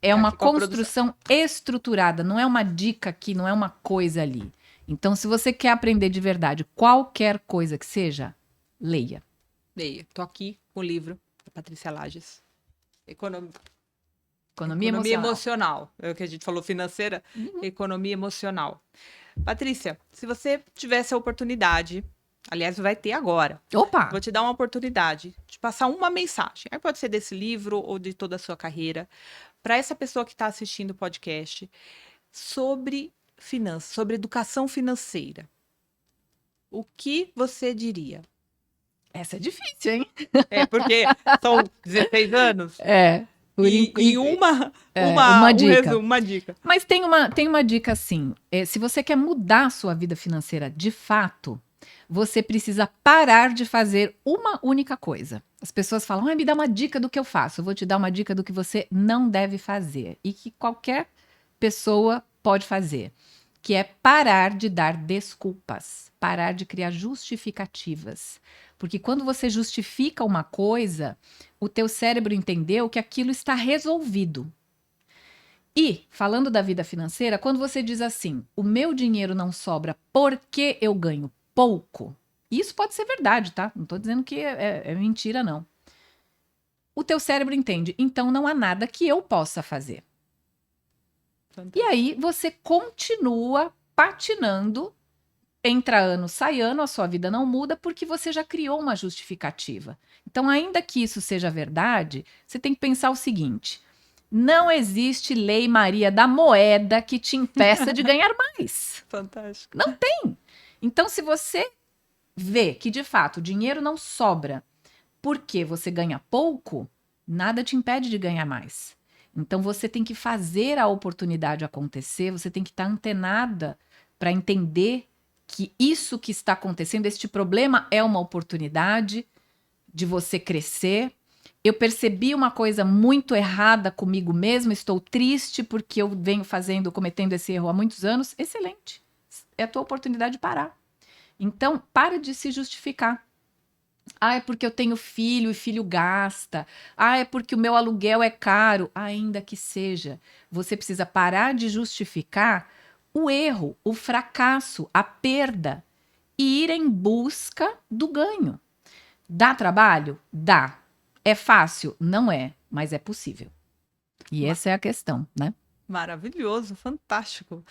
Speaker 2: É uma construção estruturada, não é uma dica aqui, não é uma coisa ali. Então, se você quer aprender de verdade qualquer coisa que seja, leia.
Speaker 1: Leia. Tô aqui com o livro da Patrícia Lages. Economia emocional. É o que a gente falou, financeira. Economia emocional. Patrícia, se você tivesse a oportunidade, aliás, vai ter agora.
Speaker 2: Opa!
Speaker 1: Vou te dar uma oportunidade de passar uma mensagem. Aí pode ser desse livro ou de toda a sua carreira, para essa pessoa que está assistindo o podcast, sobre finanças, sobre educação financeira. O que você diria?
Speaker 2: Essa é difícil, hein?
Speaker 1: Porque são 16 anos. E
Speaker 2: uma dica.
Speaker 1: Uma dica.
Speaker 2: Mas tem uma dica assim, se você quer mudar a sua vida financeira de fato, você precisa parar de fazer uma única coisa. As pessoas falam, me dá uma dica do que eu faço. Eu vou te dar uma dica do que você não deve fazer e que qualquer pessoa pode fazer, que é parar de dar desculpas, parar de criar justificativas. Porque quando você justifica uma coisa, o teu cérebro entendeu que aquilo está resolvido. E, falando da vida financeira, quando você diz assim, o meu dinheiro não sobra porque eu ganho pouco, isso pode ser verdade, tá? Não estou dizendo que é mentira, não. O teu cérebro entende, então não há nada que eu possa fazer. Fantástico. E aí você continua patinando, entra ano, sai ano, a sua vida não muda porque você já criou uma justificativa. Então, ainda que isso seja verdade, você tem que pensar o seguinte, não existe lei Maria da moeda que te impeça de ganhar mais.
Speaker 1: Fantástico.
Speaker 2: Não tem. Então, se você vê que, de fato, o dinheiro não sobra Porque você ganha pouco, nada te impede de ganhar mais. Então você tem que fazer a oportunidade acontecer, você tem que estar antenada para entender que isso que está acontecendo, este problema é uma oportunidade de você crescer. Eu percebi uma coisa muito errada comigo mesma, estou triste porque eu venho cometendo esse erro há muitos anos. Excelente. É a tua oportunidade de parar. Então, para de se justificar. Ah, é porque eu tenho filho e filho gasta. Ah, é porque o meu aluguel é caro. Ainda que seja. Você precisa parar de justificar o erro, o fracasso, a perda e ir em busca do ganho. Dá trabalho? Dá. É fácil? Não é, mas é possível. E essa é a questão, né?
Speaker 1: Maravilhoso, fantástico.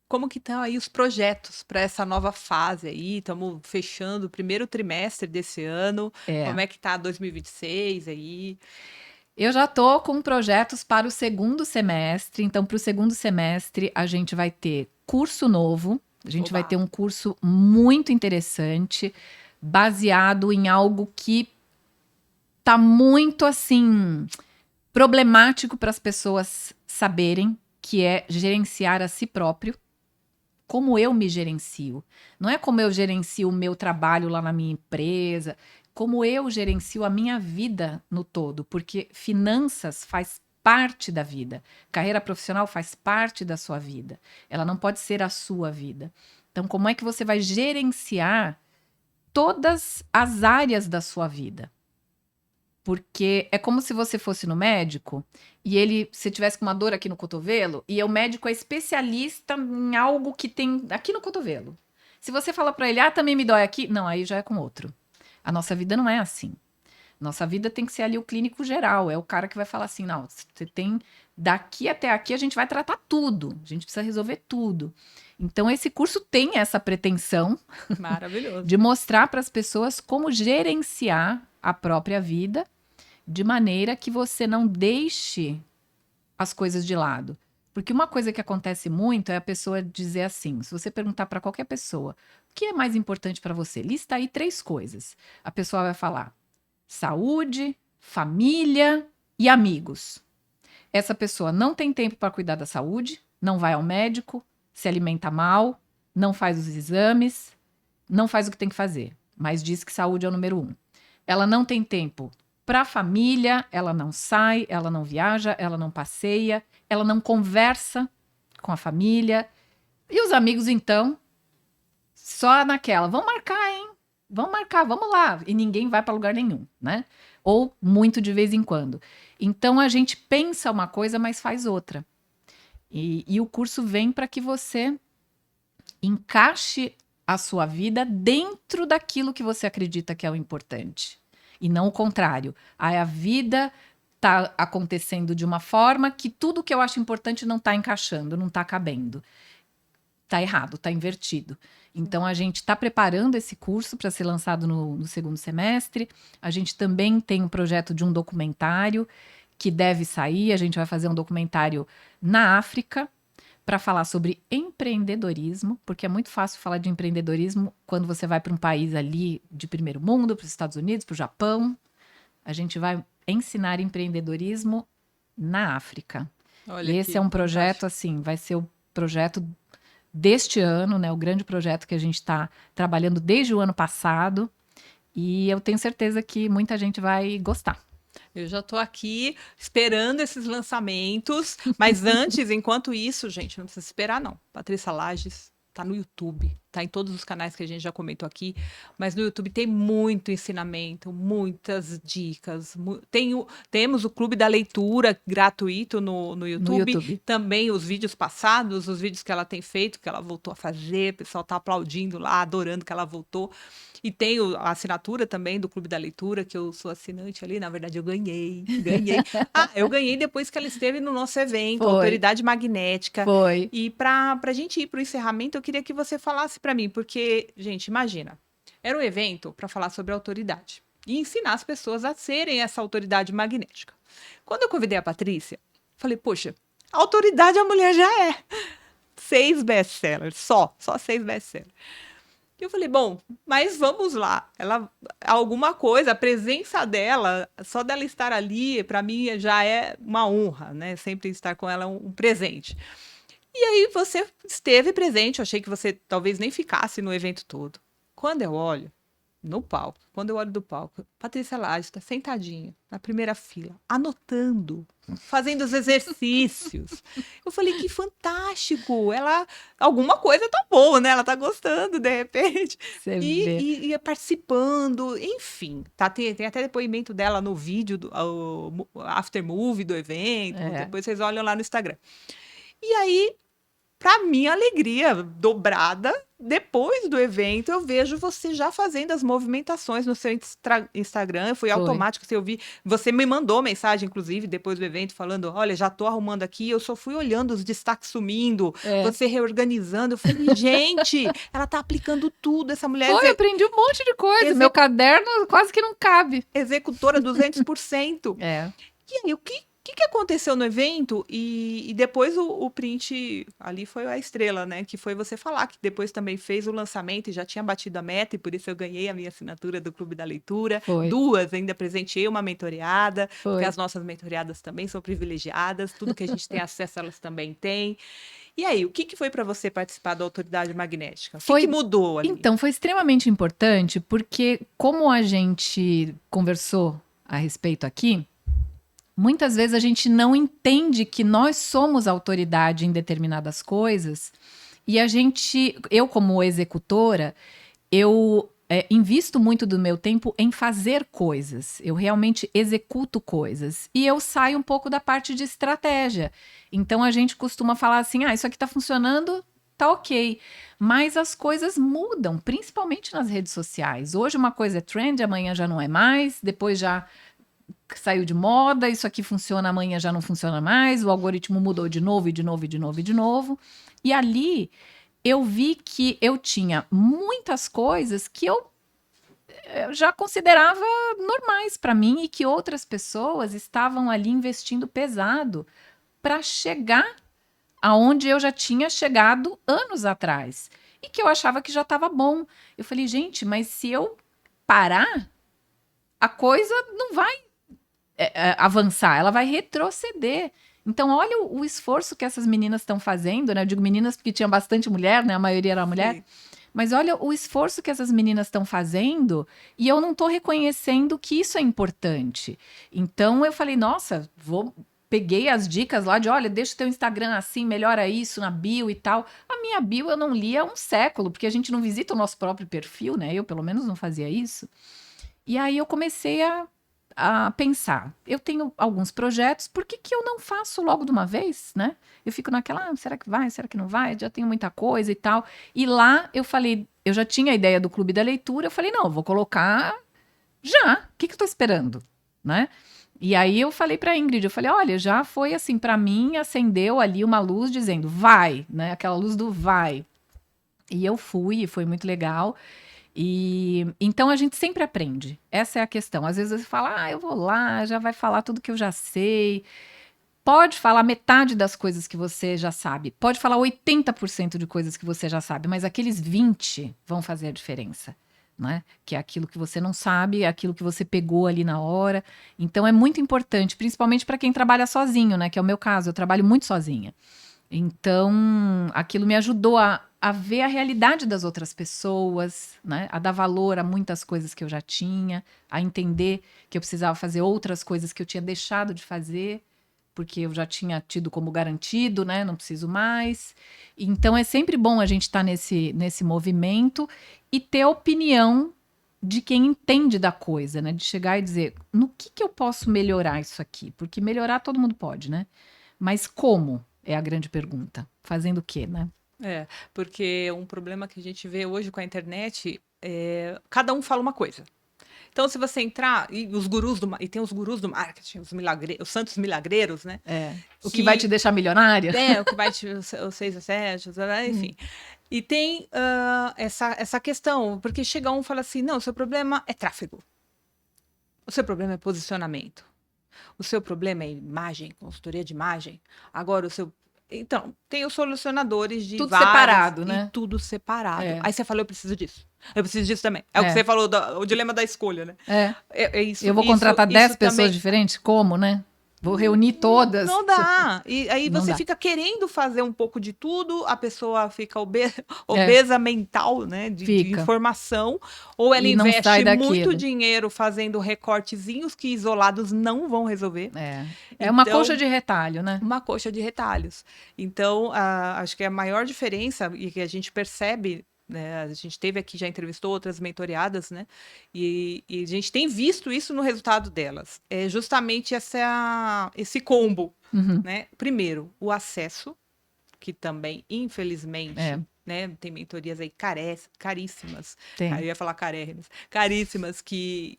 Speaker 1: Como que estão aí os projetos para essa nova fase aí? Estamos fechando o primeiro trimestre desse ano.
Speaker 2: É.
Speaker 1: Como é que tá 2026 aí?
Speaker 2: Eu já tô com projetos para o segundo semestre. Então, para o segundo semestre, a gente vai ter curso novo. A gente vai
Speaker 1: Oba.
Speaker 2: ter um curso muito interessante, baseado em algo que tá muito assim problemático para as pessoas saberem, que é gerenciar a si próprio. Como eu me gerencio. Não é como eu gerencio o meu trabalho lá na minha empresa, como eu gerencio a minha vida no todo, porque finanças faz parte da vida. Carreira profissional faz parte da sua vida. Ela não pode ser a sua vida. Então, como é que você vai gerenciar todas as áreas da sua vida? Porque é como se você fosse no médico e você tivesse com uma dor aqui no cotovelo e o médico é especialista em algo que tem aqui no cotovelo. Se você fala para ele, também me dói aqui, não, aí já é com outro. A nossa vida não é assim. Nossa vida tem que ser ali o clínico geral, é o cara que vai falar assim, não, você tem daqui até aqui a gente vai tratar tudo, a gente precisa resolver tudo. Então esse curso tem essa pretensão
Speaker 1: Maravilhoso.
Speaker 2: de mostrar para as pessoas como gerenciar a própria vida de maneira que você não deixe as coisas de lado. Porque uma coisa que acontece muito é a pessoa dizer assim, se você perguntar para qualquer pessoa, o que é mais importante para você? Lista aí 3 coisas. A pessoa vai falar saúde, família e amigos. Essa pessoa não tem tempo para cuidar da saúde, não vai ao médico, se alimenta mal, não faz os exames, não faz o que tem que fazer, mas diz que saúde é o número 1. Ela não tem tempo para a família, ela não sai, ela não viaja, ela não passeia, ela não conversa com a família. E os amigos, então, só naquela, vamos marcar, hein? Vamos marcar, vamos lá. E ninguém vai para lugar nenhum, né? Ou muito de vez em quando. Então, a gente pensa uma coisa, mas faz outra. E o curso vem para que você encaixe a sua vida dentro daquilo que você acredita que é o importante. E não o contrário. A vida está acontecendo de uma forma que tudo que eu acho importante não está encaixando, não está cabendo. Está errado, está invertido. Então, a gente está preparando esse curso para ser lançado no segundo semestre. A gente também tem um projeto de um documentário que deve sair. A gente vai fazer um documentário na África para falar sobre empreendedorismo, porque é muito fácil falar de empreendedorismo quando você vai para um país ali de primeiro mundo, para os Estados Unidos, para o Japão. A gente vai ensinar empreendedorismo na África.
Speaker 1: Olha
Speaker 2: E esse é um projeto, assim, vai ser o projeto deste ano, né? O grande projeto que a gente está trabalhando desde o ano passado. E eu tenho certeza que muita gente vai gostar.
Speaker 1: Eu já estou aqui esperando esses lançamentos, mas antes, enquanto isso, gente, não precisa esperar, não. Patrícia Lages tá no YouTube, tá em todos os canais que a gente já comentou aqui, mas no YouTube tem muito ensinamento, muitas dicas. Temos o Clube da Leitura gratuito no YouTube, também os vídeos passados, os vídeos que ela tem feito, que ela voltou a fazer, o pessoal tá aplaudindo lá, adorando que ela voltou. E tem a assinatura também do Clube da Leitura, que eu sou assinante ali. Na verdade, eu ganhei. Eu ganhei depois que ela esteve no nosso evento, Autoridade Magnética.
Speaker 2: Foi.
Speaker 1: E para a gente ir para o encerramento, eu queria que você falasse para mim, porque, gente, imagina, era um evento para falar sobre autoridade e ensinar as pessoas a serem essa autoridade magnética. Quando eu convidei a Patrícia, falei, poxa, autoridade a mulher já é. 6 best-sellers, só 6 best-sellers. E eu falei, bom, mas vamos lá. Alguma coisa, a presença dela, só dela estar ali, para mim já é uma honra, né? Sempre estar com ela é um presente. E aí você esteve presente, eu achei que você talvez nem ficasse no evento todo. Quando eu olho no palco, quando eu olho do palco, Patrícia Laje está sentadinha na primeira fila, anotando, fazendo os exercícios. Eu falei, que fantástico! Alguma coisa tá boa, né? Ela tá gostando, de repente.
Speaker 2: Você vê.
Speaker 1: E participando, enfim. Tá, tem até depoimento dela no vídeo, o after movie do evento.
Speaker 2: É.
Speaker 1: Depois vocês olham lá no Instagram. E aí, para minha alegria dobrada, depois do evento, eu vejo você já fazendo as movimentações no seu Instagram. Foi automático, você me mandou mensagem, inclusive, depois do evento, falando, olha, já tô arrumando aqui, eu só fui olhando os destaques sumindo, você reorganizando. Eu falei, gente, ela tá aplicando tudo, essa mulher
Speaker 2: Eu aprendi um monte de coisa, meu caderno quase que não cabe.
Speaker 1: Executora 200%.
Speaker 2: É.
Speaker 1: E aí, o que aconteceu no evento? E depois o print ali foi a estrela, né? Que foi você falar que depois também fez o lançamento e já tinha batido a meta, e por isso eu ganhei a minha assinatura do Clube da Leitura.
Speaker 2: Foi.
Speaker 1: 2, ainda presenteei uma mentoreada,
Speaker 2: Foi.
Speaker 1: porque as nossas mentoreadas também são privilegiadas, tudo que a gente tem acesso, elas também têm. E aí, o que foi para você participar da Autoridade Magnética? O que mudou ali?
Speaker 2: Então, foi extremamente importante, porque como a gente conversou a respeito aqui, muitas vezes a gente não entende que nós somos autoridade em determinadas coisas e eu como executora, eu invisto muito do meu tempo em fazer coisas. Eu realmente executo coisas e eu saio um pouco da parte de estratégia. Então a gente costuma falar assim, isso aqui tá funcionando, tá ok. Mas as coisas mudam, principalmente nas redes sociais. Hoje uma coisa é trend, amanhã já não é mais, depois já saiu de moda, isso aqui funciona, amanhã já não funciona mais, o algoritmo mudou de novo, e de novo, e de novo, e de novo. E ali eu vi que eu tinha muitas coisas que eu já considerava normais para mim e que outras pessoas estavam ali investindo pesado para chegar aonde eu já tinha chegado anos atrás e que eu achava que já estava bom. Eu falei, gente, mas se eu parar, a coisa não vai avançar, ela vai retroceder. Então, olha o esforço que essas meninas estão fazendo, né? Eu digo meninas porque tinha bastante mulher, né? A maioria era mulher. Sim. Mas olha o esforço que essas meninas estão fazendo e eu não estou reconhecendo que isso é importante. Então, eu falei, nossa, peguei as dicas lá de, olha, deixa o teu Instagram assim, melhora isso na bio e tal. A minha bio eu não lia há um século, porque a gente não visita o nosso próprio perfil, né? Eu, pelo menos, não fazia isso. E aí eu comecei a pensar, eu tenho alguns projetos, por que eu não faço logo de uma vez, né? Eu fico naquela, será que vai, será que não vai? Já tenho muita coisa e tal. E lá eu falei, eu já tinha a ideia do Clube da Leitura, eu falei, não, eu vou colocar já, o que eu tô esperando, né? E aí eu falei pra Ingrid, eu falei, olha, já foi assim, pra mim acendeu ali uma luz dizendo, vai, né? Aquela luz do vai. E eu fui, e foi muito legal. E então a gente sempre aprende. Essa é a questão. Às vezes você fala, eu vou lá, já vai falar tudo que eu já sei. Pode falar metade das coisas que você já sabe. Pode falar 80% de coisas que você já sabe, mas aqueles 20 vão fazer a diferença, né? Que é aquilo que você não sabe, é aquilo que você pegou ali na hora. Então é muito importante, principalmente para quem trabalha sozinho, né? Que é o meu caso, eu trabalho muito sozinha. Então, aquilo me ajudou a ver a realidade das outras pessoas, né? A dar valor a muitas coisas que eu já tinha, a entender que eu precisava fazer outras coisas que eu tinha deixado de fazer, porque eu já tinha tido como garantido, né? Não preciso mais. Então, é sempre bom a gente estar nesse movimento e ter a opinião de quem entende da coisa, né? De chegar e dizer, no que eu posso melhorar isso aqui? Porque melhorar todo mundo pode, né? Mas como? É a grande pergunta. Fazendo o quê, né?
Speaker 1: Porque um problema que a gente vê hoje com a internet é cada um fala uma coisa. Então, se você entrar, e tem os gurus do marketing, os santos milagreiros, né?
Speaker 2: O que vai te deixar milionária.
Speaker 1: O que vai te, os 6 a 7, enfim. E tem essa questão, porque chega um e fala assim, não, o seu problema é tráfego. O seu problema é posicionamento. O seu problema é imagem, consultoria de imagem. Agora, Então, tem os solucionadores de
Speaker 2: Tudo
Speaker 1: várias,
Speaker 2: separado,
Speaker 1: e
Speaker 2: né?
Speaker 1: tudo separado.
Speaker 2: É.
Speaker 1: Aí você falou, eu preciso disso. Eu preciso disso também. É o que
Speaker 2: É.
Speaker 1: você falou, o dilema da escolha, né?
Speaker 2: É.
Speaker 1: É isso,
Speaker 2: Eu vou
Speaker 1: isso,
Speaker 2: contratar 10
Speaker 1: isso
Speaker 2: pessoas
Speaker 1: também.
Speaker 2: diferentes? Como, né? Vou reunir todas.
Speaker 1: Não dá. E aí
Speaker 2: Não
Speaker 1: você
Speaker 2: dá.
Speaker 1: fica querendo fazer um pouco de tudo, a pessoa fica
Speaker 2: É.
Speaker 1: obesa mental, né? De
Speaker 2: Fica.
Speaker 1: informação. Ou ela
Speaker 2: E não sai
Speaker 1: investe muito
Speaker 2: daquilo.
Speaker 1: dinheiro fazendo recortezinhos que isolados não vão resolver.
Speaker 2: É uma
Speaker 1: Então,
Speaker 2: coxa de retalho, né?
Speaker 1: uma coxa de retalhos. Então, acho que a maior diferença, e que a gente percebe, né, a gente teve aqui, já entrevistou outras mentoreadas, né? E a gente tem visto isso no resultado delas. É justamente esse combo,
Speaker 2: Uhum.
Speaker 1: né? Primeiro, o acesso, que também, infelizmente,
Speaker 2: É.
Speaker 1: né, tem mentorias aí caríssimas.
Speaker 2: Tem.
Speaker 1: Aí eu ia falar carérrimas. Caríssimas que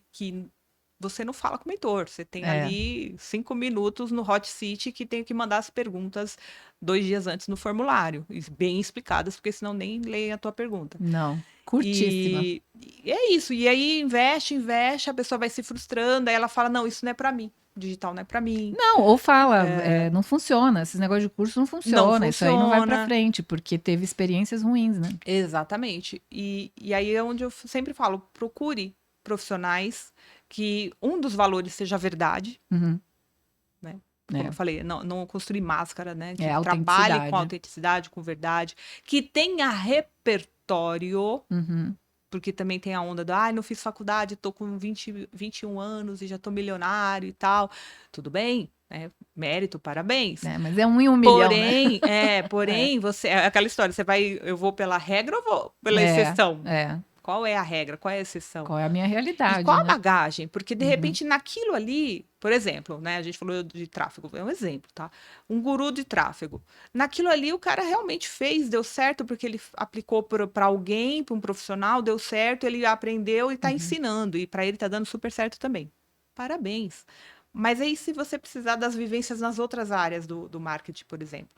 Speaker 1: você não fala com o mentor. Você tem ali 5 minutos no hot seat que tem que mandar as perguntas 2 dias antes no formulário. Bem explicadas, porque senão nem leem a tua pergunta.
Speaker 2: Não. Curtíssima.
Speaker 1: E é isso. E aí investe, a pessoa vai se frustrando, aí ela fala, não, isso não é pra mim. Digital não é pra mim.
Speaker 2: Não, ou fala, não funciona. Esses negócios de curso não funciona. Isso aí não vai pra frente, porque teve experiências ruins, né?
Speaker 1: Exatamente. E aí é onde eu sempre falo, procure profissionais que um dos valores seja a verdade,
Speaker 2: Uhum.
Speaker 1: né? Como eu falei, não construir máscara, né? Que trabalhe
Speaker 2: autenticidade.
Speaker 1: com autenticidade, com verdade, que tenha repertório,
Speaker 2: Uhum.
Speaker 1: porque também tem a onda do, não fiz faculdade, tô com 21 anos e já tô milionário e tal. Tudo bem, né? Mérito, parabéns.
Speaker 2: Mas é 1 em 1 milhão, né?
Speaker 1: Porém, você, é aquela história, eu vou pela regra ou vou pela exceção? Qual é a regra? Qual é a exceção?
Speaker 2: Qual é a minha realidade?
Speaker 1: E qual a
Speaker 2: né?
Speaker 1: bagagem? Porque, de repente, naquilo ali, por exemplo, né? A gente falou de tráfego, é um exemplo, tá? Um guru de tráfego. Naquilo ali, o cara realmente fez, deu certo, porque ele aplicou para alguém, para um profissional, deu certo, ele aprendeu e está ensinando. E para ele está dando super certo também. Parabéns. Mas aí, se você precisar das vivências nas outras áreas do marketing, por exemplo,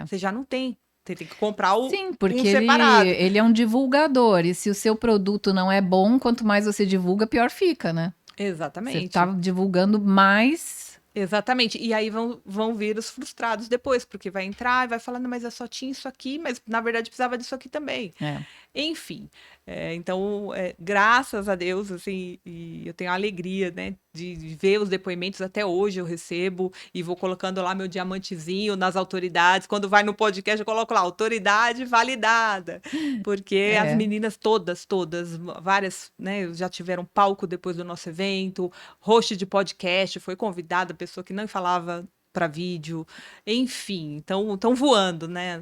Speaker 1: você já não tem. Você tem que comprar
Speaker 2: Sim, porque
Speaker 1: separado.
Speaker 2: ele é um divulgador. E se o seu produto não é bom, quanto mais você divulga, pior fica, né?
Speaker 1: Exatamente.
Speaker 2: Você tá divulgando mais.
Speaker 1: Exatamente. E aí vão vir os frustrados depois, porque vai entrar e vai falando, mas eu só tinha isso aqui, mas na verdade precisava disso aqui também. Enfim. Então, graças a Deus, assim, e eu tenho a alegria, né, de ver os depoimentos, até hoje eu recebo e vou colocando lá meu diamantezinho nas autoridades. Quando vai no podcast, eu coloco lá, autoridade validada. Porque as meninas todas, várias, né, já tiveram palco depois do nosso evento, host de podcast, foi convidada, pessoa que não falava para vídeo, enfim, estão voando, né?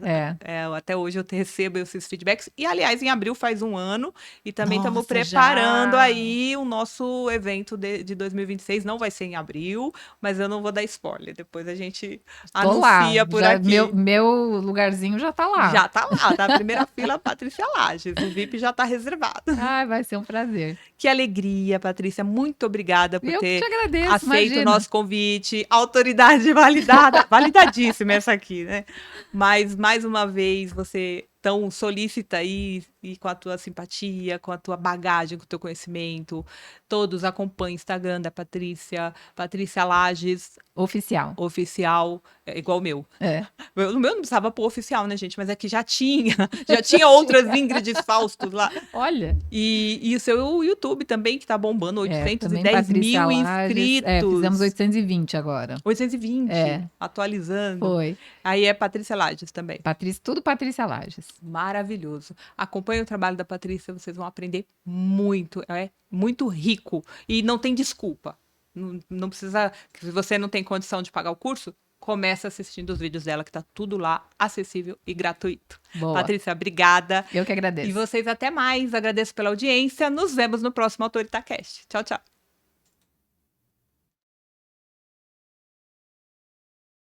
Speaker 1: Até hoje eu recebo esses feedbacks. E, aliás, em abril faz 1 ano e também estamos preparando aí o nosso evento de 2026. Não vai ser em abril, mas eu não vou dar spoiler. Depois a gente anuncia por aqui.
Speaker 2: Meu lugarzinho já tá lá.
Speaker 1: Já tá lá, tá? A primeira fila, Patrícia Lages. O VIP já tá reservado.
Speaker 2: Vai ser um prazer.
Speaker 1: Que alegria, Patrícia. Muito obrigada por ter
Speaker 2: agradeço,
Speaker 1: aceito o nosso convite. Autoridade validada, validadíssima essa aqui, né? Mas, mais uma vez, você tão solícita aí, e com a tua simpatia, com a tua bagagem, com o teu conhecimento. Todos acompanhem o Instagram da Patrícia, Patrícia Lages. Oficial, igual o meu. O meu não precisava pôr oficial, né, gente? Mas é que já tinha outras Ingrid Fausto lá.
Speaker 2: Olha.
Speaker 1: E o seu YouTube também, que tá bombando, 810 mil inscritos.
Speaker 2: Fizemos 820 agora.
Speaker 1: 820, atualizando.
Speaker 2: Foi.
Speaker 1: Aí é Patrícia Lages também.
Speaker 2: Tudo Patrícia Lages. Maravilhoso.
Speaker 1: Acompanhe o trabalho da Patrícia, vocês vão aprender muito. É muito rico. E não tem desculpa. Não precisa... Se você não tem condição de pagar o curso, começa assistindo os vídeos dela, que tá tudo lá, acessível e gratuito.
Speaker 2: Boa.
Speaker 1: Patrícia, obrigada.
Speaker 2: Eu que agradeço.
Speaker 1: E vocês até mais. Agradeço pela audiência. Nos vemos no próximo AutoritáCast. Tchau, tchau.